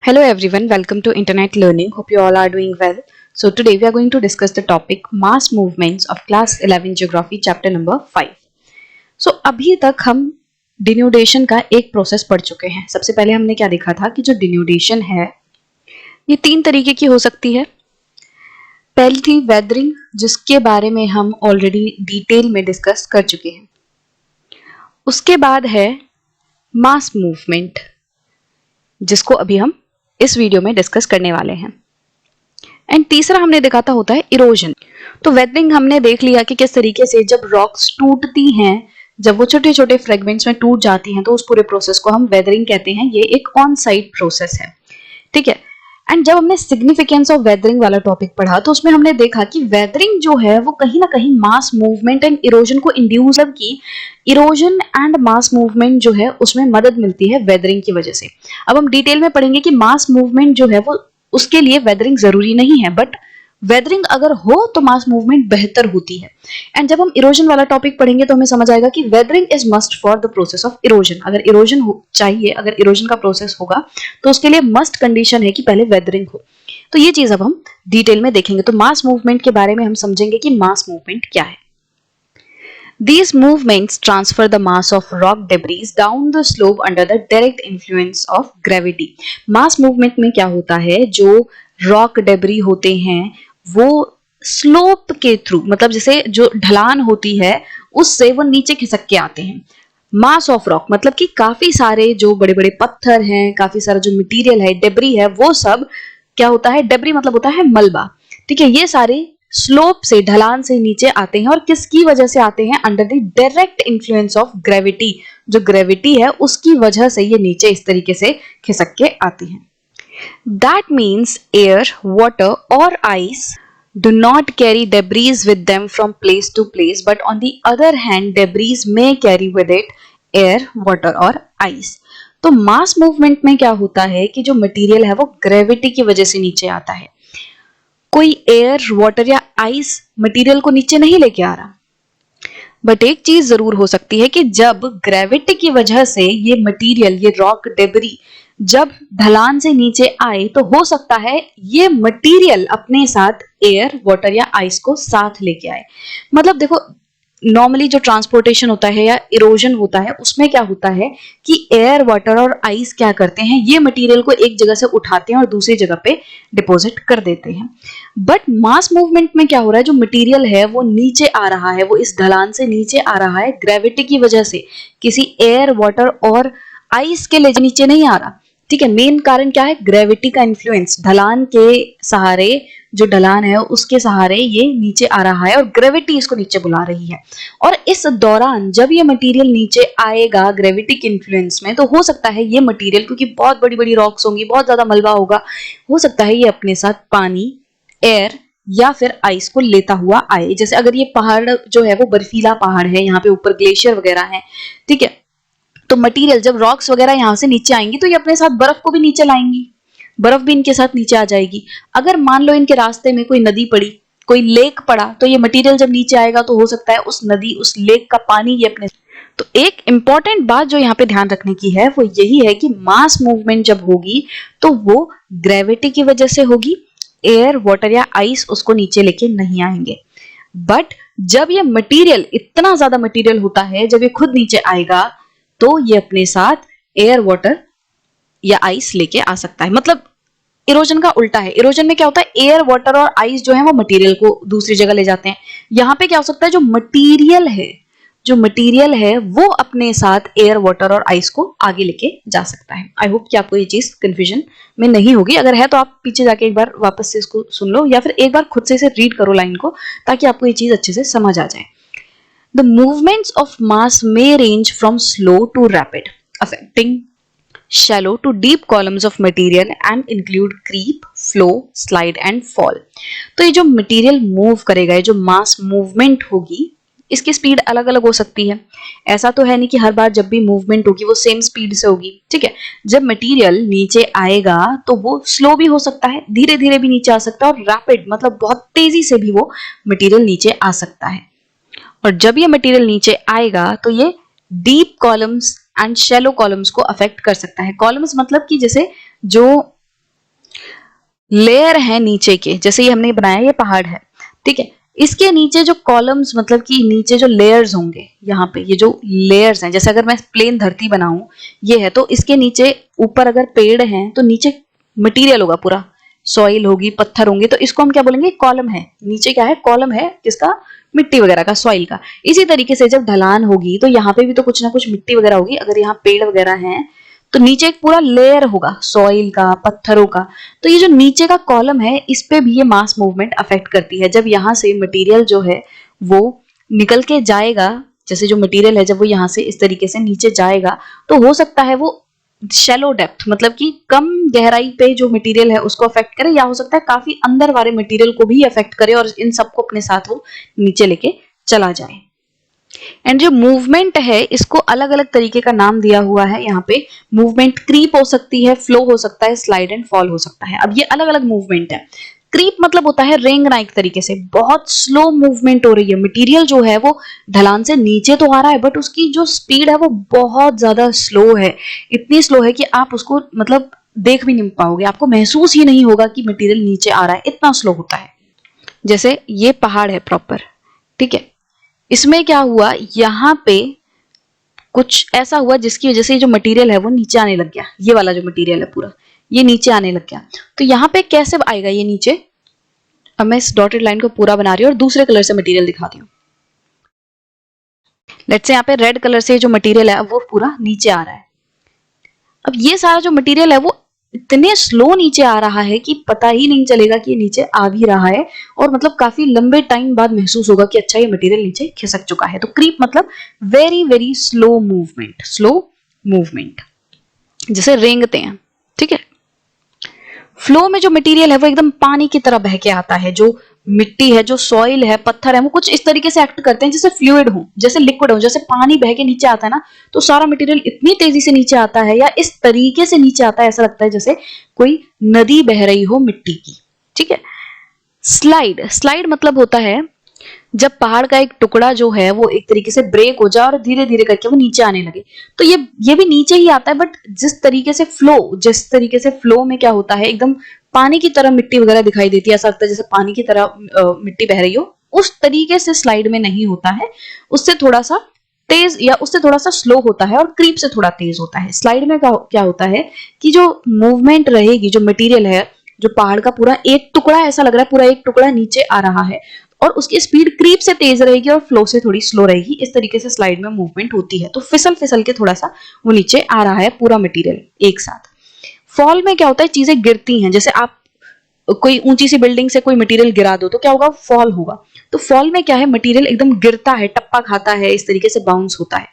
Hello everyone, welcome to Internet Learning. Hope you all are doing well. So today we are going to discuss the topic mass movements of class 11 geography chapter number 5. So अभी तक हम डिन्यूडेशन का एक process पढ़ चुके हैं. सबसे पहले हमने क्या देखा था कि जो डिन्यूडेशन है ये तीन तरीके की हो सकती है. पहली थी वेदरिंग, जिसके बारे में हम ऑलरेडी डिटेल में डिस्कस कर चुके हैं. उसके बाद है मास मूवमेंट, जिसको अभी हम इस वीडियो में डिस्कस करने वाले हैं. एंड तीसरा हमने देखा था होता है इरोजन. तो वेदरिंग हमने देख लिया कि किस तरीके से जब रॉक्स टूटती हैं, जब वो छोटे छोटे फ्रेगमेंट्स में टूट जाती हैं, तो उस पूरे प्रोसेस को हम वेदरिंग कहते हैं. ये एक ऑन साइट प्रोसेस है, ठीक है. एंड जब हमने सिग्निफिकेंस ऑफ वेदरिंग वाला टॉपिक पढ़ा तो उसमें हमने देखा कि वेदरिंग जो है वो कहीं ना कहीं मास मूवमेंट एंड इरोजन को इंड्यूस की. इरोजन एंड मास मूवमेंट जो है उसमें मदद मिलती है वेदरिंग की वजह से. अब हम डिटेल में पढ़ेंगे कि मास मूवमेंट जो है वो उसके लिए वेदरिंग जरूरी नहीं है, बट वेदरिंग अगर हो तो मास मूवमेंट बेहतर होती है. एंड जब हम इरोजन वाला टॉपिक पढ़ेंगे तो हमें समझ आएगा कि weathering is must for the process of erosion. अगर इरोजन चाहिए, अगर इरोजन का प्रोसेस होगा तो उसके लिए मस्ट कंडीशन है कि पहले वेदरिंग हो. तो ये चीज अब हम डिटेल में देखेंगे. तो मास मूवमेंट के बारे में हम समझेंगे कि मास मूवमेंट क्या है. These movements transfer the mass of rock debris down the slope under the direct influence of gravity. Mass movement में क्या होता है, जो rock debris होते हैं वो स्लोप के थ्रू, मतलब जैसे जो ढलान होती है उससे वो नीचे खिसक के आते हैं. मास ऑफ रॉक मतलब कि काफी सारे जो बड़े बड़े पत्थर हैं, काफी सारा जो मटेरियल है, डेब्री है, वो सब क्या होता है, डेब्री मतलब होता है मलबा, ठीक है. ये सारे स्लोप से, ढलान से नीचे आते हैं. और किसकी वजह से आते हैं? Under the direct influence of gravity. जो ग्रेविटी है उसकी वजह से ये नीचे इस तरीके से खिसक के आती हैं. That means air, water or ice do not carry debris with them from place to place, but on the other hand debris may carry with it air, water or ice. तो मास मूवमेंट में क्या होता है कि जो material है वो gravity की वजह से नीचे आता है. कोई एयर, वाटर या आइस मटेरियल को नीचे नहीं लेके आ रहा. बट एक चीज जरूर हो सकती है कि जब ग्रेविटी की वजह से ये मटेरियल, ये रॉक डेब्री जब ढलान से नीचे आए तो हो सकता है ये मटेरियल अपने साथ एयर, वाटर या आइस को साथ लेके आए. मतलब देखो, नॉर्मली जो ट्रांसपोर्टेशन होता है या इरोजन होता है उसमें क्या होता है कि एयर, वाटर और आइस क्या करते हैं, ये मटेरियल को एक जगह से उठाते हैं और दूसरी जगह पे डिपॉजिट कर देते हैं. बट मास मूवमेंट में क्या हो रहा है, जो मटेरियल है वो नीचे आ रहा है, वो इस ढलान से नीचे आ रहा है ग्रेविटी की वजह से, किसी एयर, वाटर और आइस के नीचे नहीं आ रहा, ठीक है. मेन कारण क्या है? ग्रेविटी का इन्फ्लुएंस. ढलान के सहारे, जो ढलान है उसके सहारे ये नीचे आ रहा है और ग्रेविटी इसको नीचे बुला रही है. और इस दौरान जब ये मटेरियल नीचे आएगा ग्रेविटी के इन्फ्लुएंस में, तो हो सकता है ये मटेरियल, क्योंकि बहुत बड़ी बड़ी रॉक्स होंगी, बहुत ज्यादा मलबा होगा, हो सकता है ये अपने साथ पानी, एयर या फिर आइस को लेता हुआ आए. जैसे अगर ये पहाड़ जो है वो बर्फीला पहाड़ है, यहाँ पे ऊपर ग्लेशियर वगैरह है, ठीक है, तो मटेरियल जब रॉक्स वगैरह यहाँ से नीचे आएंगी तो ये अपने साथ बर्फ को भी नीचे लाएंगी, बर्फ भी इनके साथ नीचे आ जाएगी. अगर मान लो इनके रास्ते में कोई नदी पड़ी, कोई लेक पड़ा, तो ये मटेरियल जब नीचे आएगा तो हो सकता है उस नदी, उस लेक का पानी ये अपने. तो एक इंपॉर्टेंट बात जो यहाँ पे ध्यान रखने की है वो यही है कि मास मूवमेंट जब होगी तो वो ग्रेविटी की वजह से होगी. एयर, वाटर या आइस उसको नीचे लेके नहीं आएंगे. बट जब ये मटेरियल, इतना ज्यादा मटेरियल होता है, जब ये खुद नीचे आएगा तो ये अपने साथ एयर, वाटर या आइस लेके आ सकता है. मतलब इरोजन का उल्टा है. इरोजन में क्या होता है, एयर, वाटर और आइस जो है वो मटेरियल को दूसरी जगह ले जाते हैं. यहाँ पे क्या हो सकता है, जो मटेरियल है वो अपने साथ एयर, वाटर और आइस को आगे लेके जा सकता है. आई होप कि आपको ये चीज कंफ्यूजन में नहीं होगी. अगर है तो आप पीछे जाके एक बार वापस से इसको सुन लो या फिर एक बार खुद से इसे रीड करो लाइन को, ताकि आपको ये चीज अच्छे से समझ आ जाए. The movements of mass may range from slow to rapid, affecting shallow to deep columns of material and include creep, flow, slide and fall. तो ये जो मटेरियल मूव करेगा, ये जो मास मूवमेंट होगी, इसकी स्पीड अलग अलग हो सकती है. ऐसा तो है नहीं कि हर बार जब भी मूवमेंट होगी वो सेम स्पीड से होगी, ठीक है. जब मटेरियल नीचे आएगा तो वो स्लो भी हो सकता है, धीरे धीरे भी नीचे आ सकता है, और रैपिड मतलब बहुत तेजी से भी वो मटेरियल नीचे आ सकता है. और जब ये मटेरियल नीचे आएगा तो ये deep columns and shallow columns को अफेक्ट कर सकता है. कॉलम्स मतलब कि जैसे जो लेयर है नीचे के, जैसे ये हमने बनाया ये पहाड़ है, ठीक है, इसके नीचे जो कॉलम्स मतलब कि नीचे जो लेयर्स होंगे, यहाँ पे ये जो लेयर्स हैं, जैसे अगर मैं प्लेन धरती बनाऊं ये है, तो इसके नीचे ऊपर अगर पेड़ हैं तो नीचे मटेरियल होगा पूरा, सॉइल होगी, पत्थर होंगे, तो इसको हम क्या बोलेंगे, कॉलम है। नीचे क्या है, कॉलम है, किसका, मिट्टी वगैरह का, सॉइल का। इसी तरीके से जब ढलान होगी तो यहाँ पे भी तो कुछ ना कुछ मिट्टी वगैरह होगी, अगर यहाँ पेड़ वगैरह हैं तो नीचे एक पूरा लेयर होगा सॉइल का, पत्थरों का। तो ये जो नीचे का कॉलम है इस पे भी ये मास मूवमेंट अफेक्ट करती है। जब यहाँ से मटेरियल जो है वो निकल के जाएगा, जैसे जो मटेरियल है जब वो यहाँ से इस तरीके से नीचे जाएगा, तो हो सकता है वो शैलो डेप्थ मतलब कि कम गहराई पे जो मटेरियल है उसको अफेक्ट करे, या हो सकता है काफी अंदर वाले मटेरियल को भी अफेक्ट करे और इन सबको अपने साथ वो नीचे लेके चला जाए। एंड जो मूवमेंट है इसको अलग अलग तरीके का नाम दिया हुआ है यहाँ पे। मूवमेंट क्रीप हो सकती है, फ्लो हो सकता है, स्लाइड एंड फॉल हो सकता है। अब ये अलग अलग मूवमेंट है। क्रीप मतलब होता है रेंगना, एक तरीके से बहुत स्लो मूवमेंट हो रही है, मटेरियल जो है वो ढलान से नीचे तो आ रहा है बट उसकी जो स्पीड है वो बहुत ज्यादा स्लो है, इतनी स्लो है कि आप उसको मतलब देख भी नहीं पाओगे, आपको महसूस ही नहीं होगा कि मटेरियल नीचे आ रहा है, इतना स्लो होता है। जैसे ये पहाड़ है प्रॉपर, ठीक है, इसमें क्या हुआ, यहाँ पे कुछ ऐसा हुआ जिसकी वजह से जो मटेरियल है वो नीचे आने लग गया, ये वाला जो मटेरियल है पूरा ये नीचे आने लग गया। तो यहाँ पे कैसे आएगा ये नीचे, अब मैं इस डॉटेड लाइन को पूरा बना रही हूँ और दूसरे कलर से मटेरियल दिखाती हूँ। लेट्स से यहाँ पे रेड कलर से जो मटेरियल है वो पूरा नीचे आ रहा है। अब ये सारा जो मटेरियल है वो इतने स्लो नीचे आ रहा है कि पता ही नहीं चलेगा कि ये नीचे आ भी रहा है, और मतलब काफी लंबे टाइम बाद महसूस होगा कि अच्छा ये मटेरियल नीचे खिसक चुका है। तो क्रीप मतलब very very slow movement, slow movement, जैसे रेंगते हैं, ठीक है। फ्लो में जो मटेरियल है वो एकदम पानी की तरह बह के आता है, जो मिट्टी है, जो सॉइल है, पत्थर है, वो कुछ इस तरीके से एक्ट करते हैं जैसे फ्लूइड हो, जैसे लिक्विड हो, जैसे पानी बह के नीचे आता है ना, तो सारा मटेरियल इतनी तेजी से नीचे आता है या इस तरीके से नीचे आता है, ऐसा लगता है जैसे कोई नदी बह रही हो मिट्टी की, ठीक है। स्लाइड, स्लाइड मतलब होता है जब पहाड़ का एक टुकड़ा जो है वो एक तरीके से ब्रेक हो जाए और धीरे धीरे करके वो नीचे आने लगे, तो ये भी नीचे ही आता है, बट जिस तरीके से फ्लो में क्या होता है, एकदम पानी की तरह मिट्टी वगैरह दिखाई देती है, ऐसा लगता है जैसे पानी की तरह मिट्टी बह रही हो, उस तरीके से स्लाइड में नहीं होता है, उससे थोड़ा सा तेज या उससे थोड़ा सा स्लो होता है और क्रीप से थोड़ा तेज होता है। स्लाइड में क्या होता है कि जो मूवमेंट रहेगी, जो मटेरियल है, जो पहाड़ का पूरा एक टुकड़ा ऐसा लग रहा है, पूरा एक टुकड़ा नीचे आ रहा है और उसकी स्पीड क्रीप से तेज रहेगी और फ्लो से थोड़ी स्लो रहेगी, इस तरीके से स्लाइड में मूवमेंट होती है। तो फिसल फिसल के थोड़ा सा वो नीचे आ रहा है पूरा मटेरियल एक साथ। फॉल में क्या होता है, चीजें गिरती हैं, जैसे आप कोई ऊंची सी बिल्डिंग से कोई मटेरियल गिरा दो तो क्या होगा, फॉल होगा। तो फॉल में क्या है, मटेरियल एकदम गिरता है, टप्पा खाता है, इस तरीके से बाउंस होता है।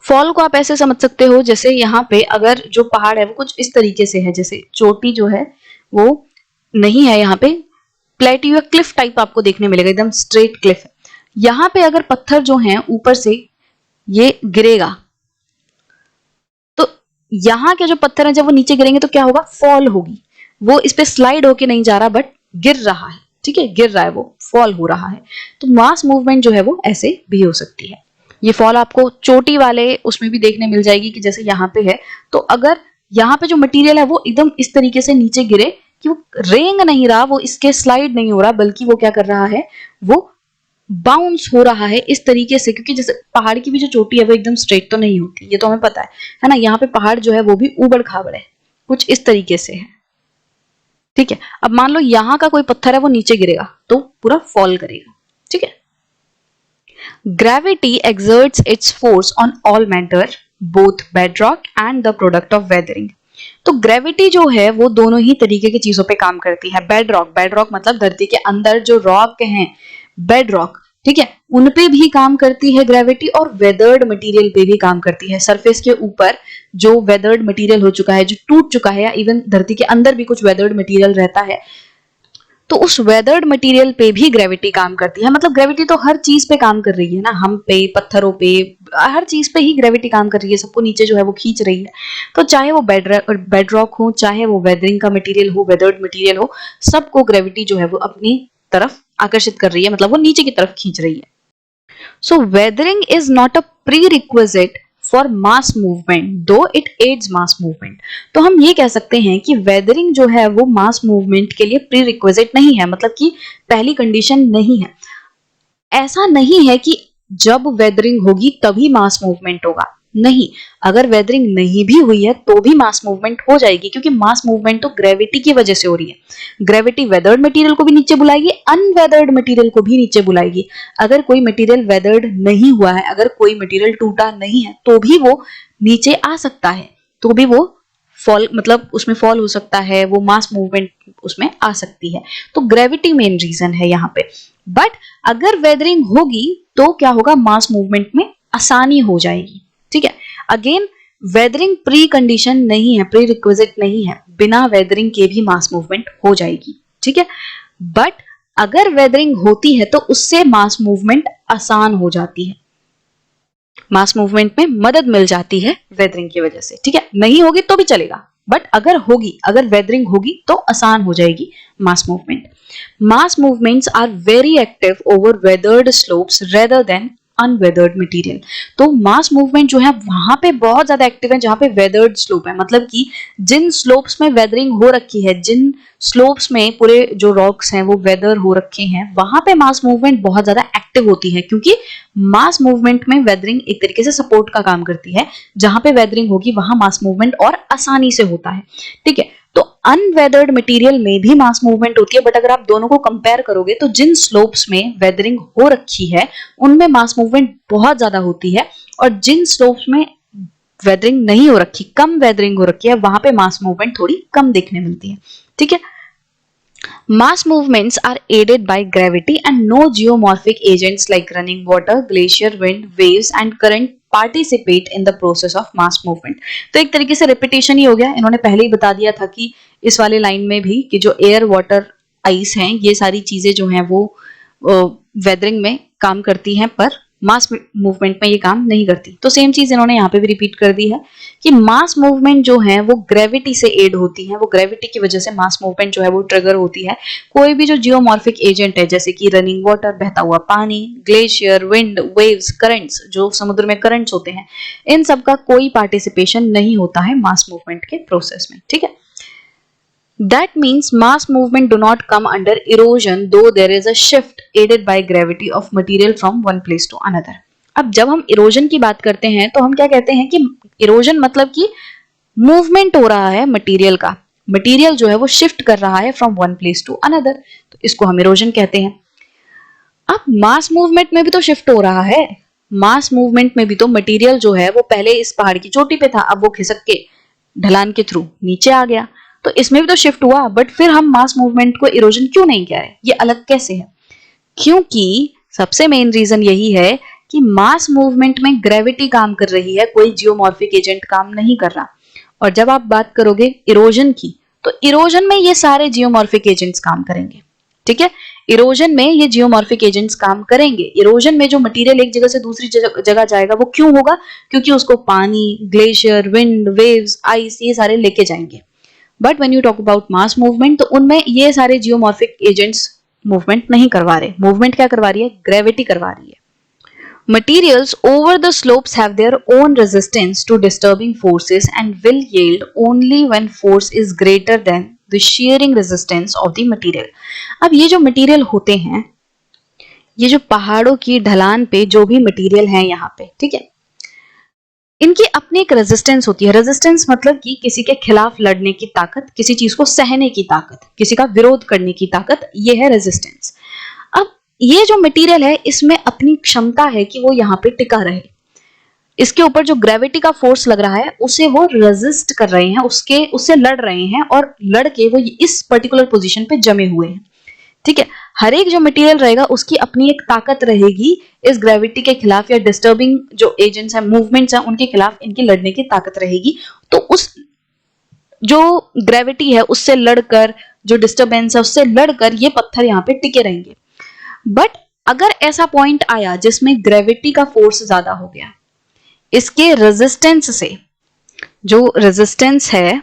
फॉल को आप ऐसे समझ सकते हो जैसे यहाँ पे अगर जो पहाड़ है वो कुछ इस तरीके से है, जैसे चोटी जो है वो नहीं है, यहाँ पे प्लेट्यू या क्लिफ टाइप आपको देखने मिलेगा, एकदम स्ट्रेट क्लिफ है। यहाँ पे अगर पत्थर जो हैं ऊपर से ये गिरेगा तो यहाँ के जो पत्थर हैं जब वो नीचे गिरेंगे तो क्या होगा, फॉल होगी। वो इस पे स्लाइड होके नहीं जा रहा बट गिर रहा है, ठीक है, गिर रहा है, वो फॉल हो रहा है। तो मास मूवमेंट जो है वो ऐसे भी हो सकती है। ये फॉल आपको चोटी वाले उसमें भी देखने मिल जाएगी कि जैसे यहाँ पे है, तो अगर यहाँ पे जो मटेरियल है वो एकदम इस तरीके से नीचे गिरे कि वो रेंग नहीं रहा, वो इसके स्लाइड नहीं हो रहा, बल्कि वो क्या कर रहा है, वो बाउंस हो रहा है इस तरीके से, क्योंकि जैसे पहाड़ की भी जो चोटी है वो एकदम स्ट्रेट तो नहीं होती, ये तो हमें पता है ना। यहाँ पे पहाड़ जो है वो भी ऊबड़ खाबड़ है, कुछ इस तरीके से है, ठीक है। अब मान लो यहाँ का कोई पत्थर है वो नीचे गिरेगा तो पूरा फॉल करेगा, ठीक है। Gravity exerts its force on all matter, both bedrock and the product of weathering. तो ग्रेविटी जो है वो दोनों ही तरीके की चीजों पे काम करती है। बेडरॉक, बेडरॉक मतलब धरती के अंदर जो रॉक हैं, बेडरॉक, ठीक है, उन पे भी काम करती है ग्रेविटी, और वेदर्ड मटेरियल पे भी काम करती है। सरफेस के ऊपर जो वेदर्ड मटेरियल हो चुका है, जो टूट चुका है, या इवन धरती के अंदर भी कुछ वेदर्ड मटेरियल रहता है, तो उस वेदर्ड मटेरियल पे भी ग्रेविटी काम करती है। मतलब ग्रेविटी तो हर चीज पे काम कर रही है ना, हम पे, पत्थरों पे, हर चीज पे ही ग्रेविटी काम कर रही है, सबको नीचे जो है वो खींच रही है। तो चाहे वो बेडरॉक हो, चाहे वो वेदरिंग का मटेरियल हो, वेदर्ड मटेरियल हो, सबको ग्रेविटी जो है वो अपनी तरफ आकर्षित कर रही है, मतलब वो नीचे की तरफ खींच रही है। So weathering is not a prerequisite for mass movement दो इट एड्स मास मूवमेंट। तो हम ये कह सकते हैं कि वेदरिंग जो है वो मास मूवमेंट के लिए प्री रिक्विजिट नहीं है, मतलब कि पहली कंडीशन नहीं है। ऐसा नहीं है कि जब वेदरिंग होगी तभी मास मूवमेंट होगा, नहीं, अगर वेदरिंग नहीं भी हुई है तो भी मास मूवमेंट हो जाएगी, क्योंकि मास मूवमेंट तो ग्रेविटी की वजह से हो रही है। ग्रेविटी वेदर्ड मटेरियल को भी नीचे बुलाएगी, अनवेदर्ड मटेरियल को भी नीचे बुलाएगी। अगर कोई मटेरियल वेदर्ड नहीं हुआ है, अगर कोई मटेरियल टूटा नहीं है, तो भी वो नीचे आ सकता है, तो भी वो फॉल, मतलब उसमें फॉल हो सकता है, वो मास मूवमेंट उसमें आ सकती है। तो ग्रेविटी मेन रीजन है यहाँ पे। बट अगर वेदरिंग होगी तो क्या होगा, मास मूवमेंट में आसानी हो जाएगी। ठीक है, अगेन वेदरिंग प्री कंडीशन नहीं है, प्री रिक्विजिट नहीं है, बिना वेदरिंग के भी मास मूवमेंट हो जाएगी। ठीक है, बट अगर वेदरिंग होती है तो उससे मास मूवमेंट आसान हो जाती है, मास मूवमेंट में मदद मिल जाती है वेदरिंग की वजह से। ठीक है, नहीं होगी तो भी चलेगा, बट अगर होगी, अगर वेदरिंग होगी तो आसान हो जाएगी mass movement. Mass movements are very active over weathered slopes rather than unweathered material. तो मास मूवमेंट जो है वहां पे बहुत ज्यादा एक्टिव है जहां पे वेदर्ड स्लोप है, मतलब कि जिन स्लोप्स में वेदरिंग हो रखी है, जिन स्लोप्स में पूरे जो रॉक्स हैं वो वेदर हो रखे हैं, वहां पे मास मूवमेंट बहुत ज्यादा एक्टिव होती है, क्योंकि मास मूवमेंट में वेदरिंग एक तरीके से सपोर्ट का काम करती है। जहां पे वेदरिंग होगी वहां मास मूवमेंट और आसानी से होता है। ठीक है, तो अनवेदर्ड मटेरियल में भी मास मूवमेंट होती है, बट अगर आप दोनों को कंपेयर करोगे तो जिन स्लोप्स में वेदरिंग हो रखी है उनमें मास मूवमेंट बहुत ज्यादा होती है, और जिन स्लोप्स में वेदरिंग नहीं हो रखी, कम वेदरिंग हो रखी है, वहां पे मास मूवमेंट थोड़ी कम देखने मिलती है। ठीक है, mass movements are aided by gravity and no geomorphic agents like running water, glacier, wind, waves and current participate in the process of mass movement। तो एक तरीके से रिपीटेशन ही हो गया, इन्होंने पहले ही बता दिया था कि इस वाले लाइन में भी कि जो एयर, वाटर, आइस हैं, ये सारी चीजें जो हैं वो वेदरिंग में काम करती हैं, पर मास मूवमेंट में ये काम नहीं करती। तो सेम चीज इन्होंने यहाँ पे भी रिपीट कर दी है कि मास मूवमेंट जो है वो ग्रेविटी से एड होती है, वो ग्रेविटी की वजह से मास मूवमेंट जो है वो ट्रिगर होती है। कोई भी जो जियोमॉर्फिक एजेंट है, जैसे कि रनिंग वाटर, बहता हुआ पानी, ग्लेशियर, विंड, वेव्स, करंट्स, जो समुद्र में करंट्स होते हैं, इन सब का कोई पार्टिसिपेशन नहीं होता है मास मूवमेंट के प्रोसेस में। ठीक है, that means mass movement do not come under erosion though there is a shift aided by gravity of material from one place to another। अब जब हम इरोजन की बात करते हैं तो हम क्या कहते हैं कि इरोजन मतलब कि मूवमेंट हो रहा है मटेरियल का, मटेरियल जो है वो शिफ्ट कर रहा है from one place to another, तो इसको हम इरोजन कहते हैं। अब मास मूवमेंट में भी तो शिफ्ट हो रहा है, मास मूवमेंट में भी तो मटेरियल जो है वो पहले इस पहाड़ की चोटी पे था, अब वो खिसक के ढलान के थ्रू नीचे आ गया, तो इसमें भी तो शिफ्ट हुआ, बट फिर हम मास मूवमेंट को इरोजन क्यों नहीं कह रहे, ये अलग कैसे है? क्योंकि सबसे मेन रीजन यही है कि मास मूवमेंट में ग्रेविटी काम कर रही है, कोई जियोमॉर्फिक एजेंट काम नहीं कर रहा। और जब आप बात करोगे इरोजन की, तो इरोजन में ये सारे जियोमॉर्फिक एजेंट्स काम करेंगे। ठीक है, इरोजन में ये जियोमॉर्फिक एजेंट्स काम करेंगे। इरोजन में जो मटेरियल एक जगह से दूसरी जगह जाएगा वो क्यों होगा? क्योंकि उसको पानी, ग्लेशियर, विंड, वेव्स, आइस, ये सारे लेके जाएंगे। But when you talk about mass movement, तो उनमें ये सारे जियोमॉर्फिक एजेंट्स मूवमेंट नहीं करवा रहे। मूवमेंट क्या करवा रही है? ग्रेविटी करवा रही है। Materials over the slopes have their own resistance to disturbing forces and will yield only when force is greater than the shearing resistance of the material। अब ये जो मटेरियल होते हैं, ये जो पहाड़ों की ढलान पे जो भी मटेरियल है यहाँ पे, ठीक है, इनकी अपनी एक रेजिस्टेंस होती है। रेजिस्टेंस मतलब कि किसी के खिलाफ लड़ने की ताकत, किसी चीज को सहने की ताकत, किसी का विरोध करने की ताकत, ये है रेजिस्टेंस। अब ये जो मटेरियल है इसमें अपनी क्षमता है कि वो यहाँ पे टिका रहे। इसके ऊपर जो ग्रेविटी का फोर्स लग रहा है उसे वो रेजिस्ट कर रहे हैं, उससे लड़ रहे हैं, और लड़ के वो इस पर्टिकुलर पोजीशन पे जमे हुए हैं। ठीक है, हर एक जो मटेरियल रहेगा उसकी अपनी एक ताकत रहेगी इस ग्रेविटी के खिलाफ, या डिस्टर्बिंग जो एजेंट्स हैं, मूवमेंट्स हैं, उनके खिलाफ इनकी लड़ने की ताकत रहेगी। तो उस जो ग्रेविटी है उससे लड़कर, जो डिस्टर्बेंस है उससे लड़कर ये पत्थर यहाँ पे टिके रहेंगे। बट अगर ऐसा पॉइंट आया जिसमें ग्रेविटी का फोर्स ज्यादा हो गया, इसके रेजिस्टेंस से, जो रेजिस्टेंस है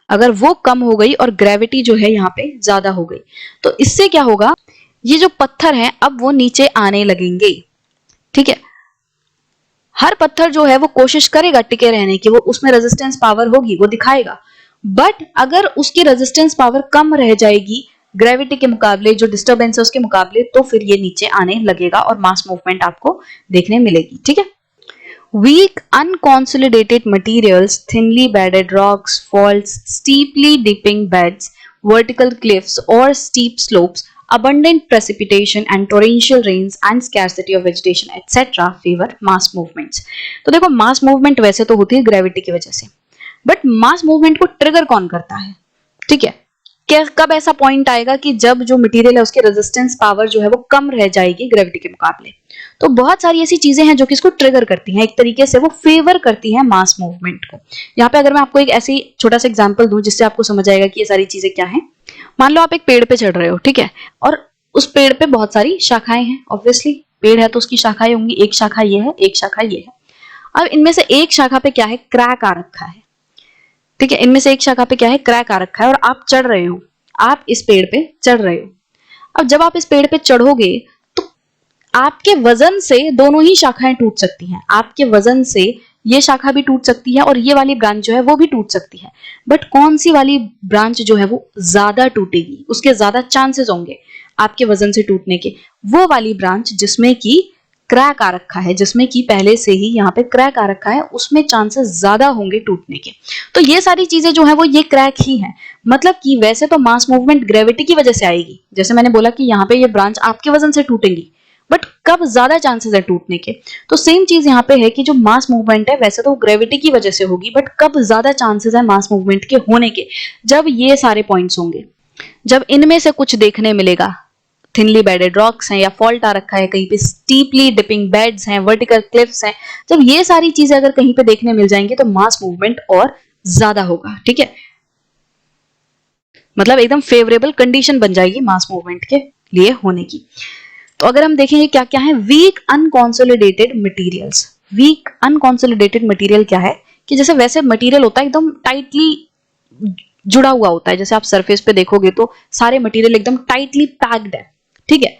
अगर वो कम हो गई और ग्रेविटी जो है यहाँ पे ज्यादा हो गई, तो इससे क्या होगा, ये जो पत्थर हैं अब वो नीचे आने लगेंगे। ठीक है, हर पत्थर जो है वो कोशिश करेगा टिके रहने की, वो उसमें रेजिस्टेंस पावर होगी, वो दिखाएगा। बट अगर उसकी रेजिस्टेंस पावर कम रह जाएगी ग्रेविटी के मुकाबले, जो डिस्टर्बेंस है उसके मुकाबले, तो फिर ये नीचे आने लगेगा और मास मूवमेंट आपको देखने मिलेगी। ठीक है। Weak, unconsolidated materials, thinly bedded rocks, faults, steeply dipping beds, vertical cliffs or steep slopes, abundant precipitation and torrential rains and scarcity of vegetation etc. favor mass movements. तो देखो मास मूवमेंट वैसे तो होती है ग्रेविटी की वजह से, but mass movement को ट्रिगर कौन करता है? ठीक है, कब ऐसा पॉइंट आएगा कि जब जो मटेरियल है उसकी रेजिस्टेंस पावर जो है वो कम रह जाएगी ग्रेविटी के मुकाबले। तो बहुत सारी ऐसी चीजें हैं जो कि इसको ट्रिगर करती हैं, एक तरीके से वो फेवर करती हैं मास मूवमेंट को। यहाँ पे अगर मैं आपको एक ऐसी छोटा सा एग्जांपल दूं जिससे आपको समझ आएगा कि ये सारी चीजें क्या हैं। मान लो आप एक पेड़ पे चढ़ रहे हो, ठीक है, और उस पेड़ पे बहुत सारी शाखाएं हैं। ऑब्वियसली पेड़ है तो उसकी शाखाएं होंगी, एक शाखा ये है, एक शाखा ये है। अब इनमें से एक शाखा पे क्या है, क्रैक आ रखा है। ठीक है, इनमें से एक शाखा पे क्या है, क्रैक आ रखा है और आप चढ़ रहे हो, आप इस पेड़ पे चढ़ रहे हो। अब जब आप इस पेड़ पे चढ़ोगे तो आपके वजन से दोनों ही शाखाएं टूट सकती हैं। आपके वजन से ये शाखा भी टूट सकती है और ये वाली ब्रांच जो है वो भी टूट सकती है। बट कौन सी वाली ब्रांच जो है वो ज्यादा टूटेगी, उसके ज्यादा चांसेस होंगे आपके वजन से टूटने के? वो वाली ब्रांच जिसमें कि क्रैक आ रखा है, जिसमें कि पहले से ही यहाँ पे क्रैक आ रखा है, उसमें चांसेस ज्यादा होंगे टूटने के। तो ये सारी चीजें जो है वो ये क्रैक ही है। मतलब कि वैसे तो मास मूवमेंट ग्रेविटी की वजह से आएगी, जैसे मैंने बोला कि यहाँ पे ये ब्रांच आपके वजन से टूटेंगी, बट कब ज्यादा चांसेस है टूटने के? तो सेम चीज यहाँ पे है कि जो मास मूवमेंट है वैसे तो ग्रेविटी की वजह से होगी, बट कब ज्यादा चांसेस है मास मूवमेंट के होने के? जब ये सारे पॉइंट्स होंगे, जब इनमें से कुछ देखने मिलेगा, थिनली बेडेड रॉक्स हैं या फॉल्ट आ रखा है कहीं पे, स्टीपली डिपिंग बेड्स हैं, वर्टिकल क्लिफ्स हैं, जब ये सारी चीजें अगर कहीं पे देखने मिल जाएंगी तो मास मूवमेंट और ज्यादा होगा। ठीक है, मतलब एकदम फेवरेबल कंडीशन बन जाएगी मास मूवमेंट के लिए होने की। तो अगर हम देखेंगे क्या क्या है, week unconsolidated materials. Week unconsolidated material क्या है कि जैसे वैसे मटेरियल होता है एकदम टाइटली जुड़ा हुआ होता है, जैसे आप सरफेस पे देखोगे तो सारे मटेरियल एकदम टाइटली पैक्ड है। ठीक है,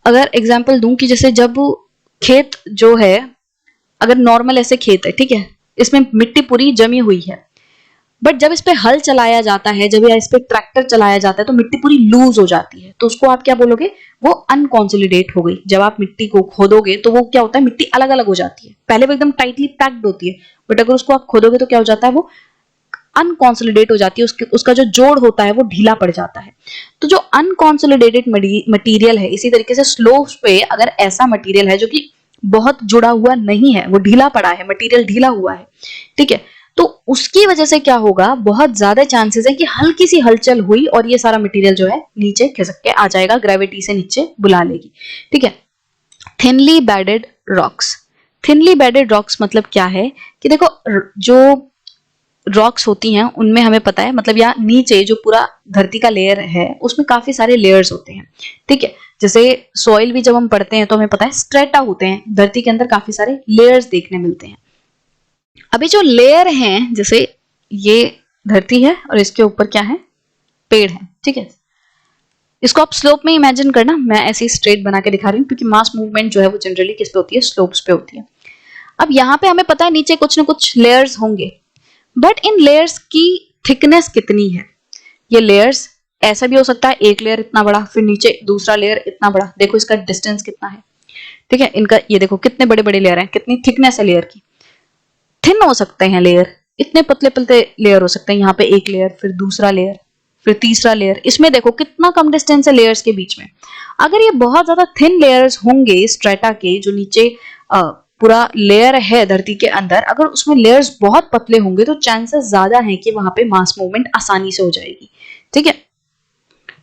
अगर एग्जांपल दूं कि जैसे जब खेत जो है, अगर नॉर्मल ऐसे खेत है, ठीक है, इसमें मिट्टी पूरी जमी हुई है, बट जब इस पे हल चलाया जाता है, जब या इस पे ट्रैक्टर चलाया जाता है तो मिट्टी पूरी लूज हो जाती है, तो उसको आप क्या बोलोगे, वो अनकॉन्सोलिडेट हो गई। जब आप मिट्टी को खोदोगे तो वो क्या होता है, मिट्टी अलग अलग हो जाती है। पहले वो एकदम टाइटली पैक्ड होती है, बट अगर उसको आप खोदोगे तो क्या हो जाता है, वो अनकॉन्सोलिडेट हो जाती है, उसका जो जोड़ होता है वो ढीला पड़ जाता है। तो जो अनकॉन्सोलिडेटेड मटेरियल है, इसी तरीके से स्लोप्स पे अगर ऐसा मटेरियल है जो कि बहुत जुड़ा हुआ नहीं है, वो ढीला पड़ा है, मटेरियल ढीला हुआ है, ठीक है, तो उसकी वजह से क्या होगा, बहुत ज्यादा चांसेस है कि हल्की सी हलचल हुई और ये सारा मटेरियल जो है नीचे खिसक के आ जाएगा, ग्रेविटी से नीचे बुला लेगी। ठीक है, thinly bedded rocks. Thinly bedded rocks मतलब क्या है कि देखो, जो रॉक्स होती हैं उनमें हमें पता है, मतलब या नीचे जो पूरा धरती का लेयर है उसमें काफी सारे लेयर्स होते हैं। ठीक है, जैसे सॉइल भी जब हम पढ़ते हैं तो हमें पता है स्ट्रेटा होते हैं, धरती के अंदर काफी सारे लेयर्स देखने मिलते हैं। अभी जो लेयर हैं, जैसे ये धरती है और इसके ऊपर क्या है, पेड़ है। ठीक है, इसको आप स्लोप में इमेजिन करना, मैं ऐसे ही स्ट्रेट बना के दिखा रही हूँ क्योंकि मास मूवमेंट जो है वो जनरली किस पे होती है, स्लोप्स पे होती है। अब यहाँ पे हमें पता है नीचे कुछ ना कुछ लेयर्स होंगे, बट इन लेयर्स की थिकनेस कितनी है? ये लेयर्स ऐसा भी हो सकता है, एक लेयर इतना बड़ा, फिर नीचे दूसरा लेयर इतना बड़ा, देखो इसका डिस्टेंस कितना है। ठीक है, इनका ये देखो कितने बड़े बड़े लेयर हैं, कितनी थिकनेस है लेयर की। थिन हो सकते हैं लेयर, इतने पतले पतले लेयर हो सकते हैं, यहाँ पे एक लेयर, फिर दूसरा लेयर, फिर तीसरा लेयर, इसमें देखो कितना कम डिस्टेंस है लेयर्स के बीच में। अगर ये बहुत ज्यादा थिन लेयर्स होंगे स्ट्रेटा के, जो नीचे पूरा लेयर है धरती के अंदर, अगर उसमें लेयर्स बहुत पतले होंगे तो चांसेस ज्यादा हैं कि वहां पे मास मूवमेंट आसानी से हो जाएगी। ठीक है,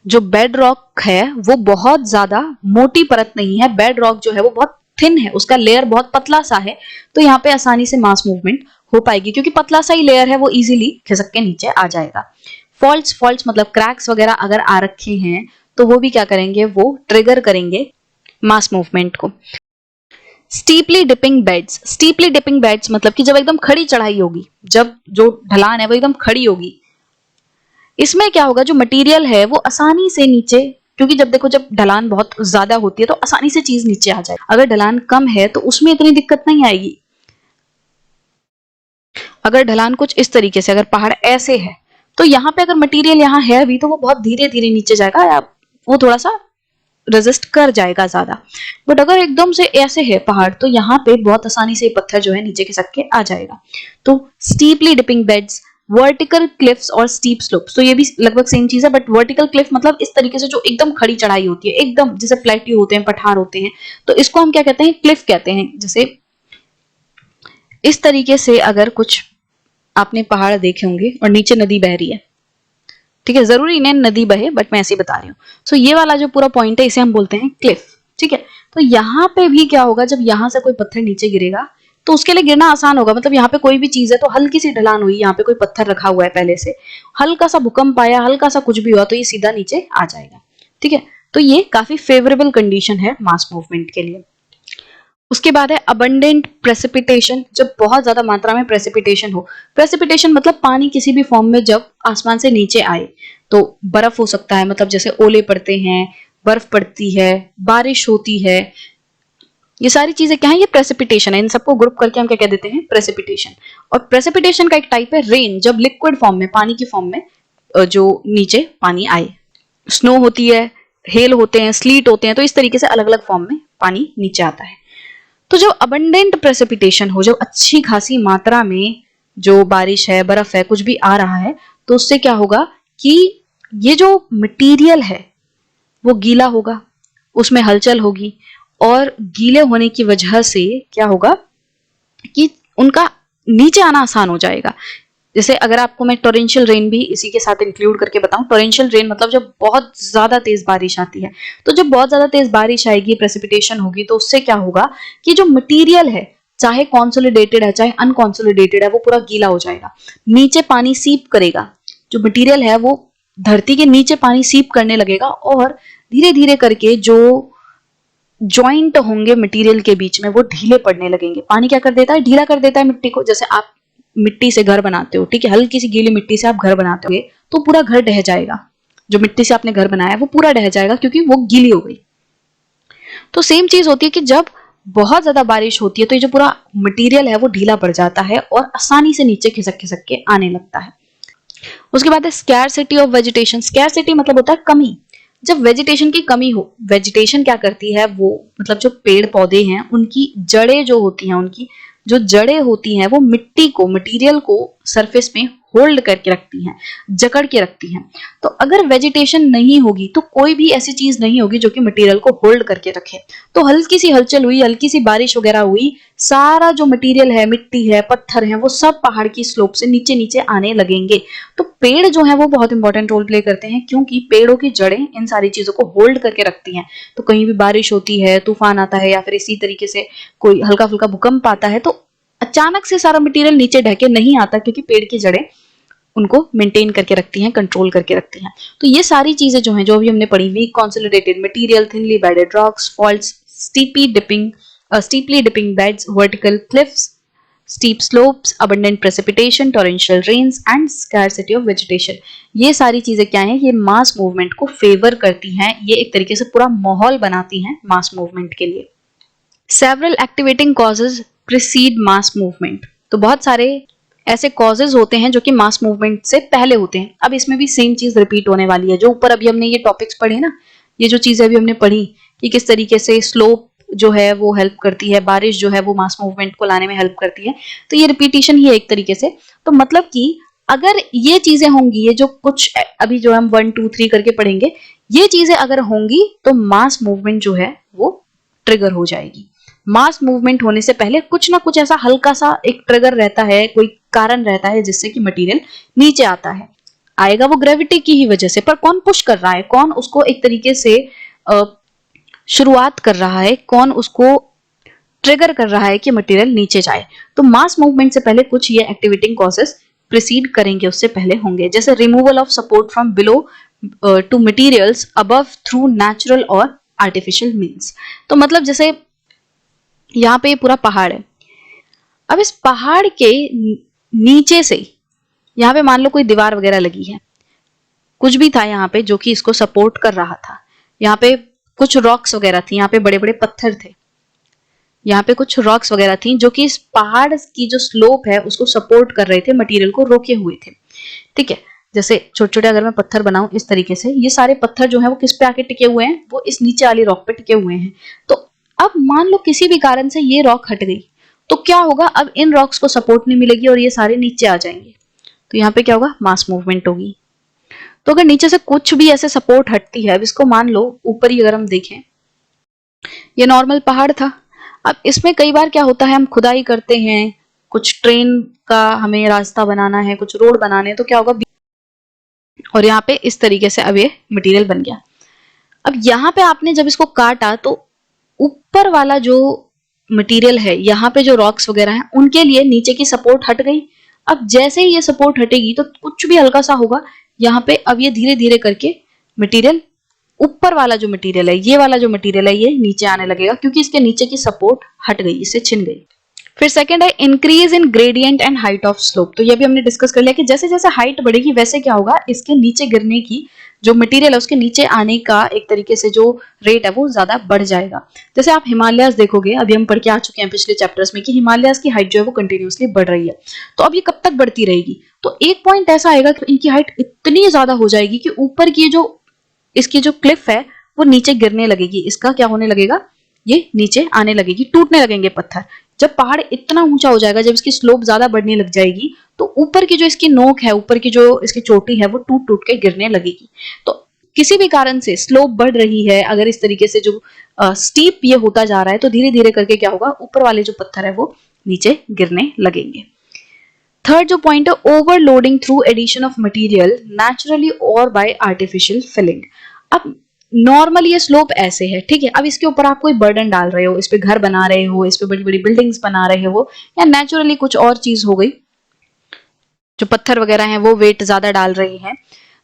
जो बेड रॉक है वो बहुत ज्यादा मोटी परत नहीं है, बेड रॉक जो है वो बहुत थिन है, उसका लेयर बहुत पतला सा है, तो यहाँ पे आसानी से मास मूवमेंट हो पाएगी क्योंकि पतला सा ही लेयर है, वो इजीली खिसक के नीचे आ जाएगा। फॉल्ट्स मतलब क्रैक्स वगैरह अगर आ रखे हैं तो वो भी क्या करेंगे, वो ट्रिगर करेंगे मास मूवमेंट को। Steeply dipping beds. Steeply dipping beds मतलब कि जब एकदम खड़ी चढ़ाई होगी, जब जो ढलान है वो एकदम खड़ी होगी, इसमें क्या होगा, जो मटेरियल है वो आसानी से नीचे, क्योंकि जब देखो जब ढलान बहुत ज्यादा होती है तो आसानी से चीज नीचे आ जाए। अगर ढलान कम है तो उसमें इतनी दिक्कत नहीं आएगी, अगर ढलान कुछ इस तरीके से, अगर पहाड़ ऐसे है, तो यहाँ पे अगर मटेरियल यहाँ है भी तो वो बहुत धीरे धीरे नीचे जाएगा, या वो थोड़ा सा रेजिस्ट कर जाएगा ज्यादा। बट अगर एकदम से ऐसे है पहाड़, तो यहाँ पे बहुत आसानी से पत्थर जो है नीचे खिसक के आ जाएगा। तो steeply dipping beds, vertical cliffs और स्टीप स्लोप्स, तो ये भी लगभग सेम चीज है, बट वर्टिकल क्लिफ मतलब इस तरीके से जो एकदम खड़ी चढ़ाई होती है, एकदम जैसे प्लेट्यू होते हैं, पठार होते हैं, तो इसको हम क्या कहते हैं, क्लिफ कहते हैं। जैसे इस तरीके से अगर कुछ आपने पहाड़ देखे होंगे और नीचे नदी बह रही है, ठीक है, जरूरी नहीं नदी बहे, बट मैं ऐसे ही बता रही हूँ। सो ये वाला जो पूरा पॉइंट है इसे हम बोलते हैं क्लिफ, ठीक है। तो यहाँ पे भी क्या होगा, जब यहाँ से कोई पत्थर नीचे गिरेगा तो उसके लिए गिरना आसान होगा। मतलब यहाँ पे कोई भी चीज है तो हल्की सी ढलान हुई, यहाँ पे कोई पत्थर रखा हुआ है पहले से, हल्का सा भूकंप आया, हल्का सा कुछ भी हुआ तो ये सीधा नीचे आ जाएगा, ठीक है। तो ये काफी फेवरेबल कंडीशन है मास मूवमेंट के लिए। उसके बाद है अबंडेंट प्रेसिपिटेशन, जब बहुत ज्यादा मात्रा में प्रेसिपिटेशन हो। प्रेसिपिटेशन मतलब पानी किसी भी फॉर्म में जब आसमान से नीचे आए, तो बर्फ हो सकता है, मतलब जैसे ओले पड़ते हैं, बर्फ पड़ती है, बारिश होती है, ये सारी चीजें क्या है, ये प्रेसिपिटेशन है। इन सबको ग्रुप करके हम क्या कह देते हैं, प्रेसिपिटेशन। और प्रेसिपिटेशन का एक टाइप है रेन, जब लिक्विड फॉर्म में, पानी की फॉर्म में जो नीचे पानी आए। स्नो होती है, हेल होते हैं, स्लीट होते हैं, तो इस तरीके से अलग अलग फॉर्म में पानी नीचे आता है। तो जो अबंडेंट प्रेसिपिटेशन हो, जब अच्छी खासी मात्रा में जो बारिश है, बर्फ है, कुछ भी आ रहा है, तो उससे क्या होगा कि ये जो मटेरियल है वो गीला होगा, उसमें हलचल होगी, और गीले होने की वजह से क्या होगा कि उनका नीचे आना आसान हो जाएगा। जैसे अगर आपको मैं टोरेंशियल रेन भी इसी के साथ इंक्लूड करके बताऊं, टोरेंशियल रेन मतलब जब बहुत ज्यादा तेज बारिश आती है, तो जब बहुत ज्यादा तेज बारिश आएगी, प्रेसिपिटेशन होगी, तो उससे क्या होगा कि जो मटेरियल है, चाहे कॉन्सोलिडेटेड है चाहे अनकॉन्सोलिडेटेड है, वो पूरा गीला हो जाएगा, नीचे पानी सीप करेगा, जो मटेरियल है वो धरती के नीचे पानी सीप करने लगेगा, और धीरे धीरे करके जो जॉइंट होंगे मटेरियल के बीच में वो ढीले पड़ने लगेंगे। पानी क्या कर देता है, ढीला कर देता है मिट्टी को। जैसे आप मिट्टी से घर बनाते हो, ठीक है, हल्की सी गीली मिट्टी से आप घर बनाते हो, तो पूरा घर ढह जाएगा, जो मिट्टी से आपने घर बनाया है वो पूरा ढह जाएगा, क्योंकि वो गीली हो गई। तो सेम चीज होती है कि जब बहुत ज्यादा बारिश होती है तो ये जो पूरा मटेरियल है वो ढीला पड़ जाता है और आसानी से नीचे खिसक खिसक के आने लगता है। उसके बाद है स्कैरसिटी ऑफ वेजिटेशन। स्कैरसिटी मतलब होता है कमी। जब वेजिटेशन की कमी हो, वेजिटेशन क्या करती है, वो मतलब जो पेड़ पौधे हैं उनकी जड़ें जो होती हैं, उनकी जो जड़ें होती हैं वो मिट्टी को, मटेरियल को सरफेस में होल्ड करके रखती हैं, जकड़ के रखती हैं। तो अगर वेजिटेशन नहीं होगी तो कोई भी ऐसी चीज नहीं होगी जो कि मटेरियल को होल्ड करके रखे। तो हल्की सी हलचल हुई, हल्की सी बारिश वगैरह हुई, सारा जो मटेरियल है, मिट्टी है, पत्थर है, वो सब पहाड़ की स्लोप से नीचे नीचे आने लगेंगे। तो पेड़ जो है वो बहुत इंपॉर्टेंट रोल प्ले करते हैं, क्योंकि पेड़ों की जड़ें इन सारी चीजों को होल्ड करके रखती हैं। तो कहीं भी बारिश होती है, तूफान आता है, या फिर इसी तरीके से कोई हल्का फुल्का भूकंप आता है, तो अचानक से सारा मटेरियल नीचे ढके नहीं आता, क्योंकि पेड़ की जड़ें उनको मेंटेन करके रखती हैं, कंट्रोल करके रखती हैं। तो ये सारी चीजें जो हैं, जो अभी हमने पढ़ी, weak consolidated material, thinly bedded rocks, faults, steeply dipping beds, vertical cliffs, steep slopes, abundant precipitation, torrential rains and scarcity of vegetation, ये सारी चीजें क्या हैं, ये मास मूवमेंट को फेवर करती हैं, ये एक तरीके से पूरा माहौल बनाती हैं मास मूवमेंट के लिए। Several activating causes precede mass movement, तो बहुत सारे ऐसे कॉजेज होते हैं जो कि मास मूवमेंट से पहले होते हैं। अब इसमें भी सेम चीज रिपीट होने वाली है, जो ऊपर अभी हमने ये टॉपिक्स पढ़े ना, ये जो चीजें अभी हमने पढ़ी कि किस तरीके से स्लोप जो है वो हेल्प करती है, बारिश जो है वो मास मूवमेंट को लाने में हेल्प करती है, तो ये रिपीटिशन ही है एक तरीके से। तो मतलब कि अगर ये चीजें होंगी, ये जो कुछ अभी जो हम 1 2 3 करके पढ़ेंगे, ये चीजें अगर होंगी तो मास मूवमेंट जो है वो ट्रिगर हो जाएगी। मास मूवमेंट होने से पहले कुछ ना कुछ ऐसा हल्का सा एक ट्रिगर रहता है, कोई कारण रहता है जिससे कि मटेरियल नीचे आता है। आएगा वो ग्रेविटी की ही वजह से, पर कौन पुश कर रहा है, कौन उसको एक तरीके से शुरुआत कर रहा है, कौन उसको ट्रिगर कर रहा है कि मटेरियल नीचे जाए। तो मास मूवमेंट से पहले कुछ ये एक्टिवेटिंग कॉजेस प्रिसीड करेंगे, उससे पहले होंगे, जैसे removal of support from below to materials above through natural और आर्टिफिशियल मीन्स। तो मतलब जैसे यहाँ पे पूरा पहाड़ है, अब इस पहाड़ के नीचे से यहाँ पे मान लो कोई दीवार वगैरह लगी है, कुछ भी था यहाँ पे जो कि इसको सपोर्ट कर रहा था, यहाँ पे कुछ रॉक्स वगैरह थी, यहाँ पे बड़े बड़े पत्थर थे, यहाँ पे कुछ रॉक्स वगैरह थी जो कि इस पहाड़ की जो स्लोप है उसको सपोर्ट कर रहे थे, मटेरियल को रोके हुए थे। ठीक है, जैसे छोटे छोटे अगर मैं पत्थर बनाऊं इस तरीके से, ये सारे पत्थर जो है वो किस पे आके टिके हुए हैं, वो इस नीचे वाली रॉक पे टिके हुए हैं। तो अब मान लो किसी भी कारण से ये रॉक हट गई, तो क्या होगा, अब इन रॉक्स को सपोर्ट नहीं मिलेगी और ये सारे नीचे आ जाएंगे। तो यहाँ पे क्या होगा, मास मूवमेंट होगी। तो अगर नीचे से कुछ भी ऐसे सपोर्ट हटती है, अब इसको मान लो ऊपर ही अगर हम देखें, ये नॉर्मल पहाड़ था। अब इसमें कई बार क्या होता है, हम खुदाई करते हैं, कुछ ट्रेन का हमें रास्ता बनाना है, कुछ रोड बनाने हैं, तो क्या होगा, और यहाँ पे इस तरीके से अब ये मटेरियल बन गया। अब यहाँ पे आपने जब इसको काटा तो ऊपर वाला जो मटेरियल है, यहाँ पे जो रॉक्स वगैरह हैं, उनके लिए नीचे की सपोर्ट हट गई। अब जैसे ही ये सपोर्ट हटेगी तो कुछ भी हल्का सा होगा यहाँ पे, अब ये धीरे धीरे करके मटेरियल, ऊपर वाला जो मटेरियल है, ये वाला जो मटेरियल है, ये नीचे आने लगेगा क्योंकि इसके नीचे की सपोर्ट हट गई, इससे छिन गई। फिर सेकंड है increase in gradient and height of slope. तो ये भी हमने डिस्कस कर लिया कि जैसे जैसे हाइट बढ़ेगी वैसे क्या होगा, इसके नीचे गिरने की जो मटेरियल है उसके नीचे आने का एक तरीके से जो रेट है वो ज्यादा बढ़ जाएगा। जैसे आप हिमालयास देखोगे, अभी हम पढ़ के आ चुके हैं पिछले चैप्टर्स में कि हिमालयास की हाइट जो है वो कंटिन्यूअसली बढ़ रही है। तो अब ये कब तक बढ़ती रहेगी, तो एक पॉइंट ऐसा आएगा कि इनकी हाइट इतनी ज्यादा हो जाएगी कि ऊपर की जो इसकी जो क्लिफ है वो नीचे गिरने लगेगी, इसका क्या होने लगेगा, ये नीचे आने लगेगी, टूटने लगेंगे पत्थर। जब पहाड़ इतना ऊंचा हो जाएगा, जब इसकी स्लोप ज्यादा बढ़ने लग जाएगी, तो ऊपर की जो इसकी नोक है, ऊपर की जो इसकी चोटी है, वो टूट टूट के गिरने लगेगी। तो किसी भी कारण से स्लोप बढ़ रही है, अगर इस तरीके से जो स्टीप ये होता जा रहा है, तो धीरे धीरे करके क्या होगा, ऊपर वाले जो पत्थर है वो नीचे गिरने लगेंगे। थर्ड जो पॉइंट है, overloading through addition of material naturally और बाय आर्टिफिशियल फिलिंग। अब नॉर्मल ये स्लोप ऐसे है, ठीक है, अब इसके ऊपर आप कोई बर्डन डाल रहे हो, इस पे घर बना रहे हो, इस पे बड़ी बड़ी बिल्डिंग्स बना रहे हो, या नेचुरली कुछ और चीज हो गई, जो पत्थर वगैरह हैं वो वेट ज्यादा डाल रही हैं,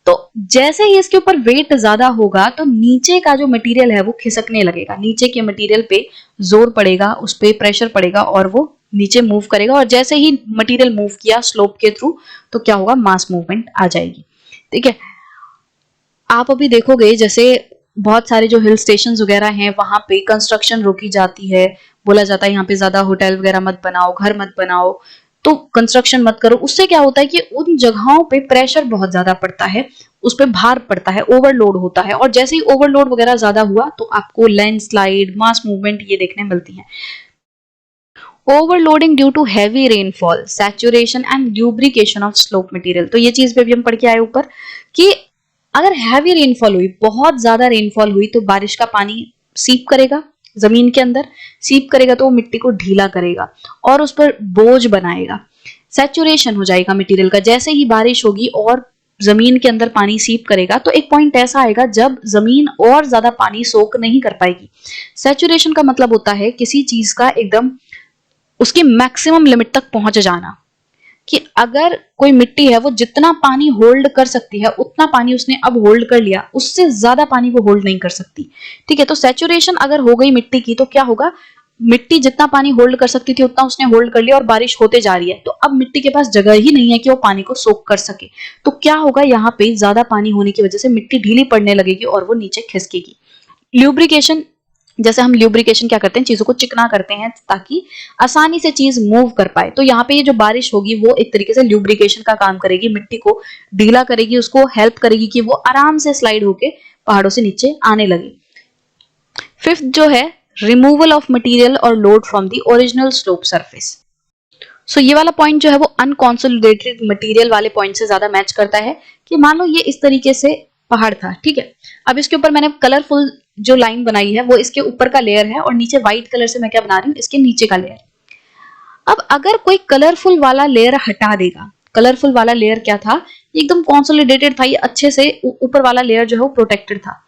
तो जैसे ही इसके ऊपर वेट ज्यादा होगा तो नीचे का जो मटेरियल है वो खिसकने लगेगा, नीचे के मटेरियल पे जोर पड़ेगा, उस पे प्रेशर पड़ेगा और वो नीचे मूव करेगा। और जैसे ही मटेरियल मूव किया स्लोप के थ्रू, तो क्या होगा, मास मूवमेंट आ जाएगी। ठीक है, आप अभी देखोगे जैसे बहुत सारे जो हिल स्टेशन वगैरह हैं वहां पे कंस्ट्रक्शन रोकी जाती है, बोला जाता है यहाँ पे ज्यादा होटल वगैरह मत बनाओ, घर मत बनाओ, तो कंस्ट्रक्शन मत करो। उससे क्या होता है कि उन जगहों पे प्रेशर बहुत ज्यादा पड़ता है, उस पर भार पड़ता है, ओवरलोड होता है, और जैसे ही ओवरलोड वगैरह ज्यादा हुआ तो आपको लैंडस्लाइड, मास मूवमेंट ये देखने मिलती है। Overloading due to heavy rainfall, saturation and lubrication of slope material. तो ये चीज पे भी हम पढ़ के आए ऊपर कि अगर हैवी रेनफॉल हुई, बहुत ज्यादा रेनफॉल हुई, तो बारिश का पानी सीप करेगा जमीन के अंदर, सीप करेगा तो वो मिट्टी को ढीला करेगा और उस पर बोझ बनाएगा, सैचुरेशन हो जाएगा मटेरियल का। जैसे ही बारिश होगी और जमीन के अंदर पानी सीप करेगा तो एक पॉइंट ऐसा आएगा जब जमीन और ज्यादा पानी सोक नहीं कर पाएगी। सैचुरेशन का मतलब होता है किसी चीज का एकदम उसकी मैक्सिमम लिमिट तक पहुंच जाना, कि अगर कोई मिट्टी है वो जितना पानी होल्ड कर सकती है उतना पानी उसने अब होल्ड कर लिया, उससे ज्यादा पानी वो होल्ड नहीं कर सकती। ठीक है, तो सैचुरेशन अगर हो गई मिट्टी की तो क्या होगा, मिट्टी जितना पानी होल्ड कर सकती थी उतना उसने होल्ड कर लिया और बारिश होते जा रही है, तो अब मिट्टी के पास जगह ही नहीं है कि वो पानी को सोक कर सके। तो क्या होगा, यहाँ पे ज्यादा पानी होने की वजह से मिट्टी ढीली पड़ने लगेगी और वो नीचे खिसकेगी। ल्यूब्रिकेशन, जैसे हम ल्यूब्रिकेशन क्या करते हैं, चीजों को चिकना करते हैं ताकि आसानी से चीज मूव कर पाए, तो यहाँ पे ये जो बारिश होगी वो एक तरीके से ल्यूब्रिकेशन का काम करेगी, मिट्टी को ढीला करेगी, उसको हेल्प करेगी कि वो आराम से स्लाइड होके पहाड़ों से नीचे आने लगे। फिफ्थ जो है, रिमूवल ऑफ मटेरियल और load from the original slope surface. So ये वाला पॉइंट जो है वो अनकॉन्सोलिडेटेड मटेरियल वाले पॉइंट से ज्यादा मैच करता है, कि मान लो ये इस तरीके से पहाड़ था, ठीक है, अब इसके ऊपर मैंने कलरफुल जो लाइन बनाई है वो इसके ऊपर का लेयर है और नीचे व्हाइट कलर से मैं क्या बना रही हूँ, इसके नीचे का लेयर। अब अगर कोई कलरफुल वाला लेयर हटा देगा, कलरफुल वाला लेयर क्या था, एकदम कॉन्सोलिडेटेड था, ये अच्छे से ऊपर वाला लेयर जो है वो प्रोटेक्टेड था।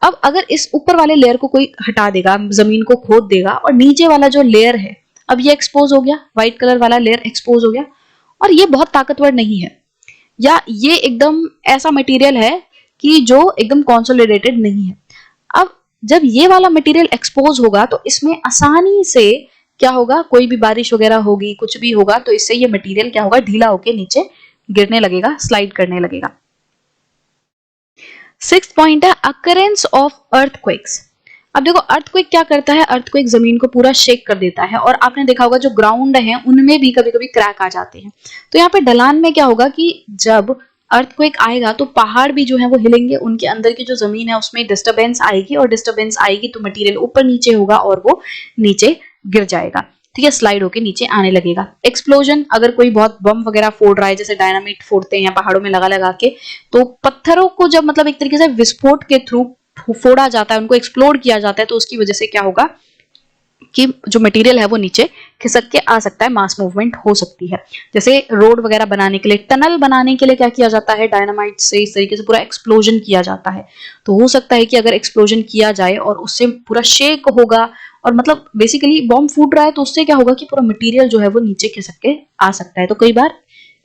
अब अगर इस ऊपर वाले लेयर को कोई हटा देगा, जमीन को खोद देगा, और नीचे वाला जो लेयर है अब ये एक्सपोज हो गया, व्हाइट कलर वाला लेयर एक्सपोज हो गया, और ये बहुत ताकतवर नहीं है, या ये एकदम ऐसा मटेरियल है कि जो एकदम कॉन्सोलिडेटेड नहीं है। अब जब ये वाला मटेरियल एक्सपोज होगा तो इसमें आसानी से क्या होगा, कोई भी बारिश वगैरह होगी, कुछ भी होगा, तो इससे ये मटेरियल क्या होगा, ढीला होके नीचे गिरने लगेगा, स्लाइड करने लगेगा। सिक्स्थ पॉइंट है अकरेंस ऑफ अर्थक्वेक्स। अब देखो अर्थक्वेक क्या करता है, अर्थक्वेक जमीन को पूरा शेक कर देता है, और आपने देखा होगा जो ग्राउंड है उनमें भी कभी कभी क्रैक आ जाते हैं। तो यहाँ पे ढलान में क्या होगा कि जब अर्थक्वेक आएगा तो पहाड़ भी जो है वो हिलेंगे, उनके अंदर की जो जमीन है उसमें डिस्टरबेंस आएगी, और डिस्टरबेंस आएगी तो मटेरियल ऊपर नीचे होगा और वो नीचे गिर जाएगा, ठीक है, स्लाइड होके नीचे आने लगेगा। एक्सप्लोजन, अगर कोई बहुत बम वगैरह फोड़ रहा है, जैसे डायनामाइट फोड़ते हैं पहाड़ों में लगा लगा के, तो पत्थरों को जब मतलब एक तरीके से विस्फोट के थ्रू फोड़ा जाता है, उनको एक्सप्लोड किया जाता है, तो उसकी वजह से क्या होगा कि जो मटेरियल है वो नीचे खिसक के आ सकता है, मास मूवमेंट हो सकती है। जैसे रोड वगैरह बनाने के लिए, टनल बनाने के लिए क्या किया जाता है, डायनामाइट से इस तरीके से पूरा एक्सप्लोजन किया जाता है। तो हो सकता है कि अगर एक्सप्लोजन किया जाए और उससे पूरा शेक होगा, और मतलब बेसिकली बॉम्ब फूट रहा है, तो उससे क्या होगा कि पूरा मटेरियल जो है वो नीचे खिसक के आ सकता है। तो कई बार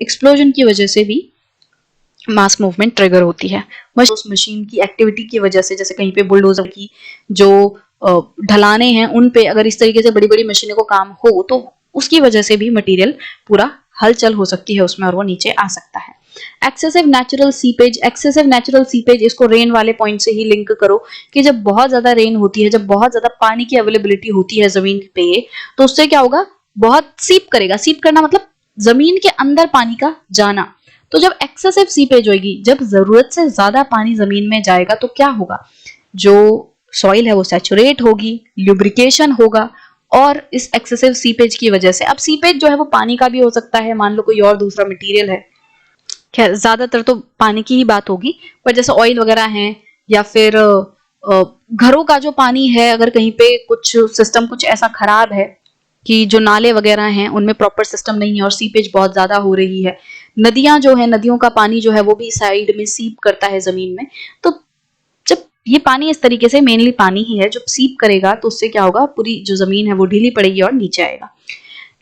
एक्सप्लोजन की वजह से भी मास मूवमेंट ट्रिगर होती है। उस मशीन की एक्टिविटी की वजह से, जैसे कहीं पे बुलडोजर की जो ढलाने हैं उन पे अगर इस तरीके से बड़ी बड़ी मशीनों को काम हो, तो उसकी वजह से भी मटेरियल पूरा हलचल हो सकती है उसमें और वो नीचे आ सकता है। Excessive natural seepage, excessive natural seepage इसको रेन वाले पॉइंट से ही लिंक करो कि जब बहुत ज्यादा रेन होती है, जब बहुत ज्यादा पानी की अवेलेबिलिटी होती है जमीन पे, तो उससे क्या होगा, बहुत सीप करेगा। सीप करना मतलब जमीन के अंदर पानी का जाना। तो जब एक्सेसिव सीपेज होगी, जब जरूरत से ज्यादा पानी जमीन में जाएगा, तो क्या होगा, जो सॉइल है वो सैचुरेट होगी, ल्यूब्रिकेशन होगा, और इस एक्सेसिव सीपेज की वजह से, अब सीपेज जो है वो पानी का भी हो सकता है, मान लो कोई और दूसरा मटेरियल है, खैर ज्यादातर तो पानी की ही बात होगी, पर जैसे ऑयल वगैरह है, या फिर घरों का जो पानी है, अगर कहीं पे कुछ सिस्टम कुछ ऐसा खराब है कि जो नाले वगैरह हैं उनमें प्रॉपर सिस्टम नहीं है और सीपेज बहुत ज्यादा हो रही है, नदियां जो है, नदियों का पानी जो है वो भी साइड में सीप करता है जमीन में, तो जब ये पानी इस तरीके से, मेनली पानी ही है, जब सीप करेगा तो उससे क्या होगा, पूरी जो जमीन है वो ढीली पड़ेगी और नीचे आएगा।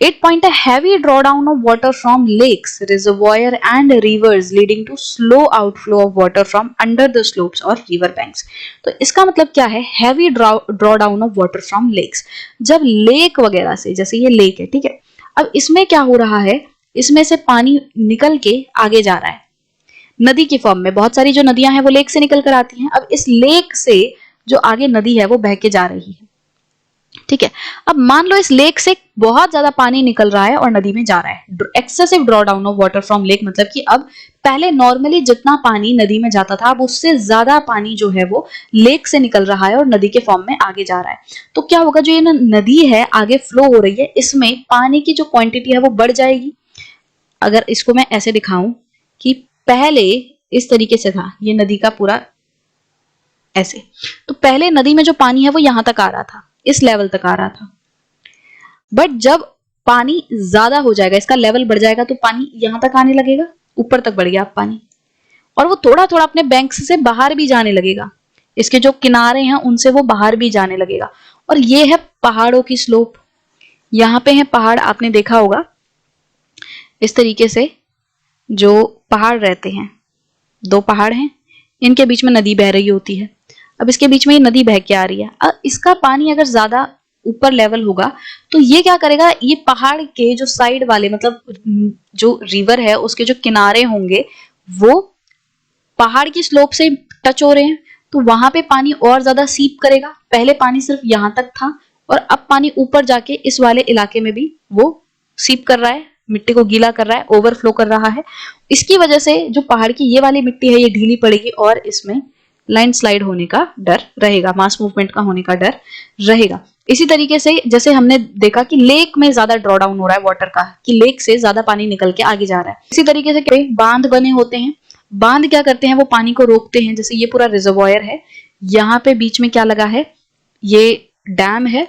8 पॉइंट है, heavy drawdown of water from lakes, reservoir and rivers leading to slow outflow of water from under the slopes और रिवर बैंक्स। तो इसका मतलब क्या है, heavy drawdown of water from lakes, जब लेक वगैरह से, जैसे ये लेक है, ठीक है, अब इसमें क्या हो रहा है, इसमें से पानी निकल के आगे जा रहा है नदी की फॉर्म में, बहुत सारी जो नदियां हैं वो लेक से निकल कर आती हैं, अब इस लेक से जो आगे नदी है वो बह के जा रही है, ठीक है। अब मान लो इस लेक से बहुत ज्यादा पानी निकल रहा है और नदी में जा रहा है, excessive draw down of water from lake, मतलब कि अब पहले नॉर्मली जितना पानी नदी में जाता था, अब उससे ज्यादा पानी जो है वो लेक से निकल रहा है और नदी के फॉर्म में आगे जा रहा है। तो क्या होगा, जो ये नदी है आगे फ्लो हो रही है, इसमें पानी की जो क्वांटिटी है वो बढ़ जाएगी। अगर इसको मैं ऐसे दिखाऊं कि पहले इस तरीके से था ये नदी का पूरा ऐसे, तो पहले नदी में जो पानी है वो यहां तक आ रहा था, इस लेवल तक आ रहा था, बट जब पानी ज्यादा हो जाएगा, इसका लेवल बढ़ जाएगा, तो पानी यहां तक आने लगेगा, ऊपर तक बढ़ गया अब पानी, और वो थोड़ा थोड़ा अपने बैंक्स से बाहर भी जाने लगेगा, इसके जो किनारे हैं उनसे वो बाहर भी जाने लगेगा। और ये है पहाड़ों की स्लोप, यहाँ पे है पहाड़, आपने देखा होगा इस तरीके से जो पहाड़ रहते हैं, दो पहाड़ हैं, इनके बीच में नदी बह रही होती है, अब इसके बीच में ये नदी बह के आ रही है, अब इसका पानी अगर ज्यादा ऊपर लेवल होगा तो ये क्या करेगा, ये पहाड़ के जो साइड वाले, मतलब जो रिवर है उसके जो किनारे होंगे वो पहाड़ की स्लोप से टच हो रहे हैं, तो वहां पे पानी और ज्यादा सीप करेगा। पहले पानी सिर्फ यहां तक था और अब पानी ऊपर जाके इस वाले इलाके में भी वो सीप कर रहा है, मिट्टी को गीला कर रहा है, ओवरफ्लो कर रहा है। इसकी वजह से जो पहाड़ की ये वाली मिट्टी है ये ढीली पड़ेगी और इसमें लैंडस्लाइड होने का डर रहेगा, मास मूवमेंट का होने का डर रहेगा। इसी तरीके से जैसे हमने देखा कि लेक में ज्यादा ड्रॉ डाउन हो रहा है वाटर का, कि लेक से ज्यादा पानी निकल के आगे जा रहा है। इसी तरीके से बांध बने होते हैं, बांध क्या करते हैं, वो पानी को रोकते हैं। जैसे ये पूरा रिजर्वॉयर है, यहाँ पे बीच में क्या लगा है, ये डैम है,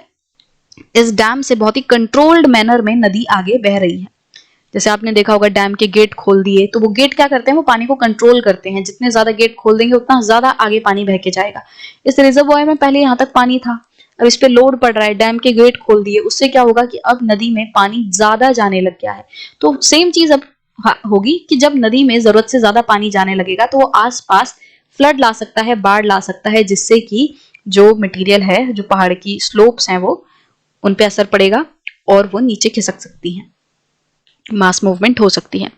इस डैम से बहुत ही कंट्रोल्ड मैनर में नदी आगे बह रही है। जैसे आपने देखा होगा डैम के गेट खोल दिए, तो वो गेट क्या करते हैं, वो पानी को कंट्रोल करते हैं, जितने ज्यादा गेट खोल देंगे उतना ज्यादा आगे पानी बह के जाएगा। इस रिजर्वॉयर में पहले यहाँ तक पानी था, अब इस पे लोड पड़ रहा है, डैम के गेट खोल दिए, उससे क्या होगा कि अब नदी में पानी ज्यादा जाने लग गया है। तो सेम चीज अब होगी कि जब नदी में जरूरत से ज्यादा पानी जाने लगेगा तो वो आसपास फ्लड ला सकता है, बाढ़ ला सकता है, जिससे कि जो मटेरियल है, जो पहाड़ की स्लोप्स हैं, वो उन पे असर पड़ेगा और वो नीचे खिसक सकती हैं, मास मूवमेंट हो सकती है।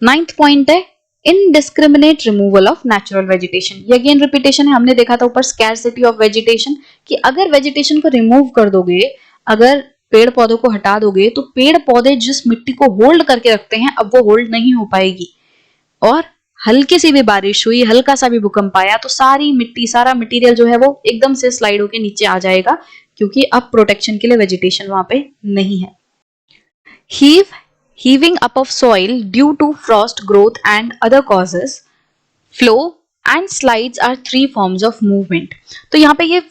9th पॉइंट है, indiscriminate removal of natural vegetation, ये अगेन रिपीटेशन है, हमने देखा था ऊपर स्कैरसिटी ऑफ वेजिटेशन कि अगर वेजिटेशन को रिमूव कर दोगे, अगर पेड़ पौधों को हटा दोगे तो पेड़ पौधे जिस मिट्टी को होल्ड करके रखते हैं अब वो होल्ड नहीं हो पाएगी, और हल्की सी भी बारिश हुई, हल्का सा भी भूकंप आया तो सारी मिट्टी, सारा मटेरियल जो है वो एकदम से स्लाइड होके नीचे आ जाएगा, क्योंकि अब प्रोटेक्शन के लिए वेजिटेशन वहां पे नहीं है। Heaving up of soil due to frost growth and other causes, flow and slides are three forms of movement। तो यहाँ पे ये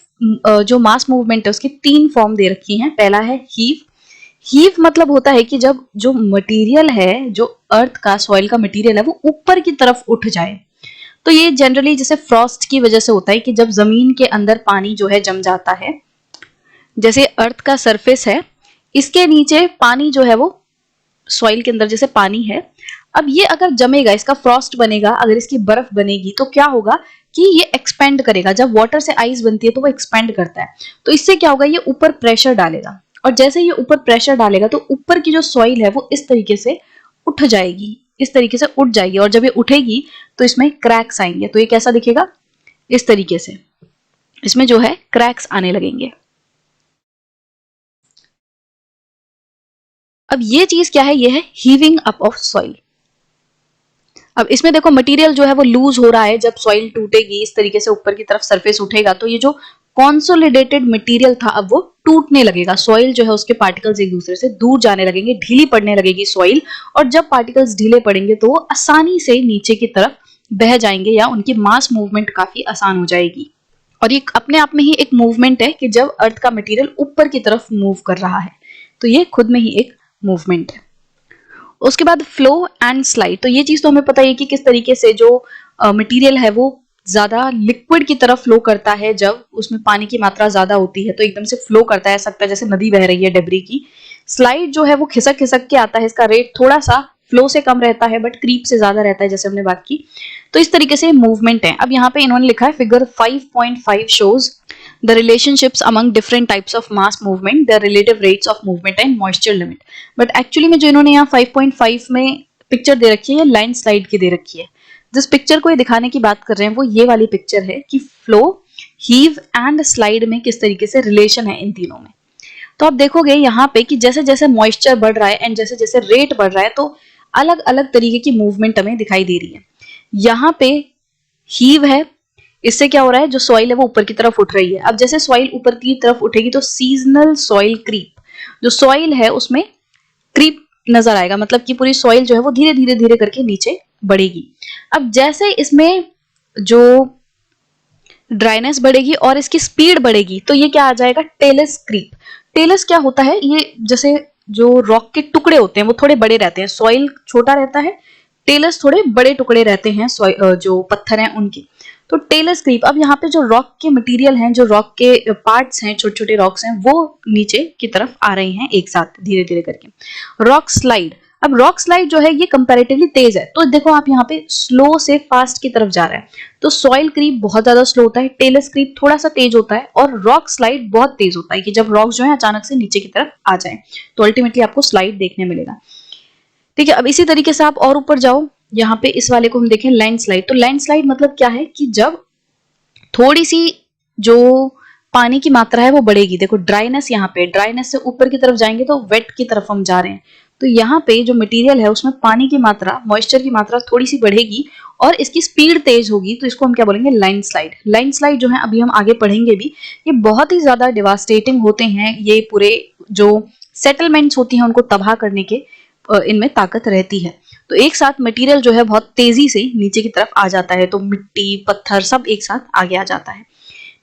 जो मास मूवमेंट है उसकी तीन फॉर्म दे रखी हैं। पहला है हीव मतलब होता है कि जब जो मटेरियल है, जो अर्थ का, सॉइल का मटेरियल है वो ऊपर की तरफ उठ जाए। तो ये जनरली जैसे फ्रॉस्ट की वजह से होता है कि जब जमीन के अंदर पानी जो है जम जाता है, जैसे अर्थ का सरफेस है इसके नीचे पानी जो है वो सॉइल के अंदर जैसे पानी है, अब ये अगर जमेगा, इसका फ्रॉस्ट बनेगा, अगर इसकी बर्फ बनेगी तो क्या होगा कि ये एक्सपेंड करेगा। जब वाटर से आइस बनती है तो वो एक्सपेंड करता है, तो इससे क्या होगा, ये ऊपर प्रेशर डालेगा, और जैसे ये ऊपर प्रेशर डालेगा तो ऊपर की जो सॉइल है वो इस तरीके से उठ जाएगी, इस तरीके से उठ जाएगी, और जब ये उठेगी तो इसमें क्रैक्स आएंगे। तो ये कैसा दिखेगा, इस तरीके से इसमें जो है क्रैक्स आने लगेंगे। अब ये चीज क्या है, ये है हीविंग अप ऑफ सॉइल। अब इसमें देखो मटेरियल जो है वो लूज हो रहा है, जब सॉइल टूटेगी इस तरीके से ऊपर की तरफ सरफेस उठेगा तो ये जो कॉन्सोलिडेटेड मटेरियल था अब वो टूटने लगेगा, सॉइल जो है उसके पार्टिकल्स एक दूसरे से दूर जाने लगेंगे, ढीली पड़ने लगेगी सॉइल, और जब पार्टिकल्स ढीले पड़ेंगे तो वो आसानी से नीचे की तरफ बह जाएंगे, या उनकी मास मूवमेंट काफी आसान हो जाएगी। और ये अपने आप में ही एक मूवमेंट है कि जब अर्थ का मटेरियल ऊपर की तरफ मूव कर रहा है तो ये खुद में ही एक मूवमेंट है। उसके बाद फ्लो एंड स्लाइड, तो ये चीज तो हमें पता है कि किस तरीके से जो मटेरियल है वो ज्यादा लिक्विड की तरफ फ्लो करता है, जब उसमें पानी की मात्रा ज्यादा होती है तो एकदम से फ्लो करता है, ऐसा लगता है जैसे नदी बह रही है डेब्री की। स्लाइड जो है वो खिसक खिसक के आता है, इसका रेट थोड़ा सा फ्लो से कम रहता है बट क्रीप से ज्यादा रहता है, जैसे हमने बात की। तो इस तरीके से मूवमेंट है। अब यहाँ पे इन्होंने लिखा है figure 5.5 shows the relationships among different types of mass movement, their relative rates of movement and moisture limit। but actually में जो इन्होंने यहाँ 5.5 में पिक्चर दे रखी है, ये लाइन स्लाइड की दे रखी है। जिस पिक्चर को ये दिखाने की बात कर रहे हैं वो ये वाली पिक्चर है कि फ्लो, हीव एंड स्लाइड में किस तरीके से रिलेशन है इन तीनों में। तो आप देखोगे यहाँ पे कि जैसे जैसे मॉइस्चर बढ़ रहा है एंड जैसे जैसे रेट बढ़ रहा है तो अलग अलग तरीके की मूवमेंट हमें दिखाई दे रही है। यहाँ पे हीव है, इससे क्या हो रहा है, जो सॉइल है वो ऊपर की तरफ उठ रही है। अब जैसे सॉइल ऊपर की तरफ उठेगी तो सीजनल सॉइल क्रीप, जो सॉइल है उसमें क्रीप नजर आएगा, मतलब कि पूरी सॉइल जो है वो धीरे धीरे धीरे करके नीचे बढ़ेगी। अब जैसे इसमें जो ड्राइनेस बढ़ेगी और इसकी स्पीड बढ़ेगी तो ये क्या आ जाएगा, टेलस क्रीप। टेलस क्या होता है, ये जैसे जो रॉक के टुकड़े होते हैं वो थोड़े बड़े रहते हैं, सॉइल छोटा रहता है, टेलस थोड़े बड़े टुकड़े रहते हैं जो पत्थर हैं उनके। तो टेलस क्रीप, अब यहाँ पे जो रॉक के मटेरियल हैं, जो रॉक के पार्ट्स हैं, छोटे छोटे रॉक्स हैं, वो नीचे की तरफ आ रहे हैं एक साथ धीरे धीरे करके। रॉक स्लाइड, अब रॉक स्लाइड जो है ये कंपैरेटिवली तेज है, तो देखो आप यहाँ पे स्लो से फास्ट की तरफ जा रहा है। तो सॉइल क्रीप बहुत ज्यादा स्लो होता है, टेलस क्रीप थोड़ा सा तेज होता है, और रॉक स्लाइड बहुत तेज होता है कि जब रॉक जो है अचानक से नीचे की तरफ आ जाए तो अल्टीमेटली आपको स्लाइड देखने मिलेगा। ठीक है, अब इसी तरीके से आप और ऊपर जाओ, यहाँ पे इस वाले को हम देखें लैंडस्लाइड। तो लैंडस्लाइड मतलब क्या है कि जब थोड़ी सी जो पानी की मात्रा है वो बढ़ेगी, देखो ड्राइनेस, यहाँ पे ड्राइनेस से ऊपर की तरफ जाएंगे तो वेट की तरफ हम जा रहे हैं, तो यहाँ पे जो मटेरियल है उसमें पानी की मात्रा, मॉइस्चर की मात्रा थोड़ी सी बढ़ेगी और इसकी स्पीड तेज होगी, तो इसको हम क्या बोलेंगे, लैंडस्लाइड। लैंडस्लाइड जो है अभी हम आगे पढ़ेंगे भी, ये बहुत ही ज्यादा डिवास्टेटिंग होते हैं, ये पूरे जो सेटलमेंट्स होती हैं उनको तबाह करने के इनमें ताकत रहती है। तो एक साथ मटेरियल जो है बहुत तेजी से नीचे की तरफ आ जाता है, तो मिट्टी पत्थर सब एक साथ आगे आ जाता है।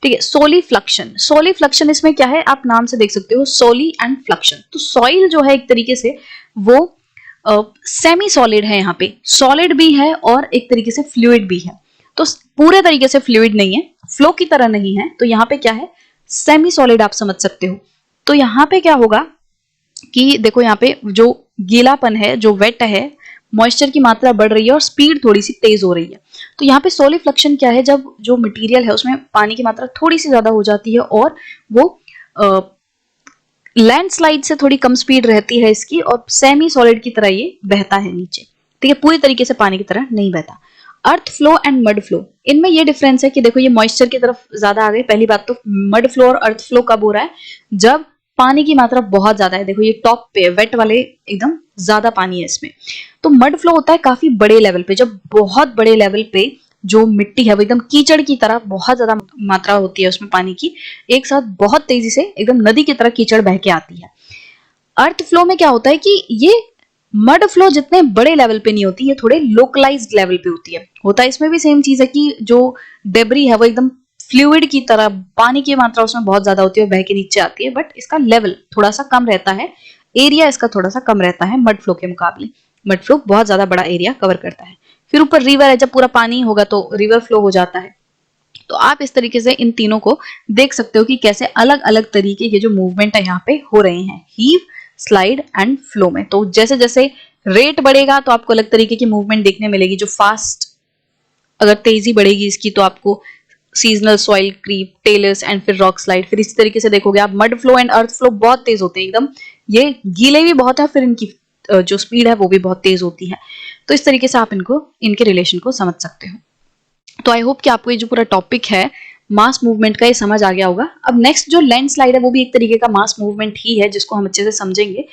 ठीक है, सोली फ्लक्शन, सोली फ्लक्शन इसमें क्या है, आप नाम से देख सकते हो, सोली एंड फ्लक्शन। तो सॉइल जो है एक तरीके से वो सेमी सॉलिड है, यहाँ पे सॉलिड भी है और एक तरीके से फ्लूइड भी है, तो पूरे तरीके से फ्लूइड नहीं है, फ्लो की तरह नहीं है, तो यहाँ पे क्या है, सेमी सॉलिड आप समझ सकते हो। तो यहाँ पे क्या होगा कि देखो यहाँ पे जो गीलापन है, जो वेट है, मॉइस्चर की मात्रा बढ़ रही है और स्पीड थोड़ी सी तेज हो रही है। तो यहाँ पे सोली फ्लक्शन क्या है, जब जो मटेरियल है उसमें पानी की मात्रा थोड़ी सी ज्यादा हो जाती है और वो लैंडस्लाइड से थोड़ी कम स्पीड रहती है इसकी, और सेमी सॉलिड की तरह ये बहता है नीचे। ठीक है, पूरी तरीके से पानी की तरह नहीं बहता। अर्थ फ्लो एंड मड फ्लो, इनमें ये डिफरेंस है कि देखो ये मॉइस्चर की तरफ ज्यादा आ गए। पहली बात तो मड फ्लो और अर्थ फ्लो कब हो रहा है, जब पानी की मात्रा बहुत ज्यादा है। देखो ये टॉप पे वेट वाले एकदम ज्यादा पानी है इसमें। तो मड फ्लो होता है काफी बड़े लेवल पे, जब बहुत बड़े लेवल पे जो मिट्टी है वो एकदम कीचड़ की तरह बहुत ज्यादा मात्रा होती है उसमें पानी की, एक साथ बहुत तेजी से एकदम नदी की तरह कीचड़ बह के आती है। अर्थ फ्लो में क्या होता है कि ये मड फ्लो जितने बड़े लेवल पे नहीं होती, ये थोड़े लोकलाइज्ड लेवल पे होती है। होता है इसमें भी सेम चीज है कि जो डेब्री है वो एकदम फ्लूइड की तरह, पानी की मात्रा उसमें बहुत ज्यादा होती है, बह के नीचे आती है, बट इसका लेवल थोड़ा सा कम रहता है, एरिया इसका थोड़ा सा कम रहता है मड फ्लो के मुकाबले। मड फ्लो बहुत ज्यादा बड़ा एरिया कवर करता है। फिर ऊपर रिवर है, जब पूरा पानी होगा तो रिवर फ्लो हो जाता है। तो आप इस तरीके से इन तीनों को देख सकते हो कि कैसे अलग अलग तरीके के जो मूवमेंट है यहाँ पे हो रहे हैं हीव, स्लाइड एंड फ्लो में। तो जैसे जैसे रेट बढ़ेगा तो आपको अलग तरीके की मूवमेंट देखने मिलेगी। जो फास्ट, अगर तेजी बढ़ेगी इसकी तो आपको seasonal soil creep, talus and फिर रॉक स्लाइड। फिर इसी तरीके से देखोगे आप mud flow and earth flow बहुत तेज होते हैं एकदम, ये गीले भी बहुत है, फिर इनकी जो स्पीड है वो भी बहुत तेज होती है। तो इस तरीके से आप इनके रिलेशन को समझ सकते हो। तो आई होप कि आपको ये जो पूरा टॉपिक है मास मूवमेंट का ये समझ आ गया होगा। अब नेक्स्ट जो लैंडस्लाइड है वो भी एक तरीके का मास मूवमेंट ही है, जिसको हम अच्छे से समझेंगे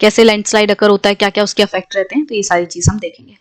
कैसे लैंडस्लाइड अकर होता है, क्या क्या उसके इफेक्ट रहते हैं, तो ये सारी चीज हम देखेंगे।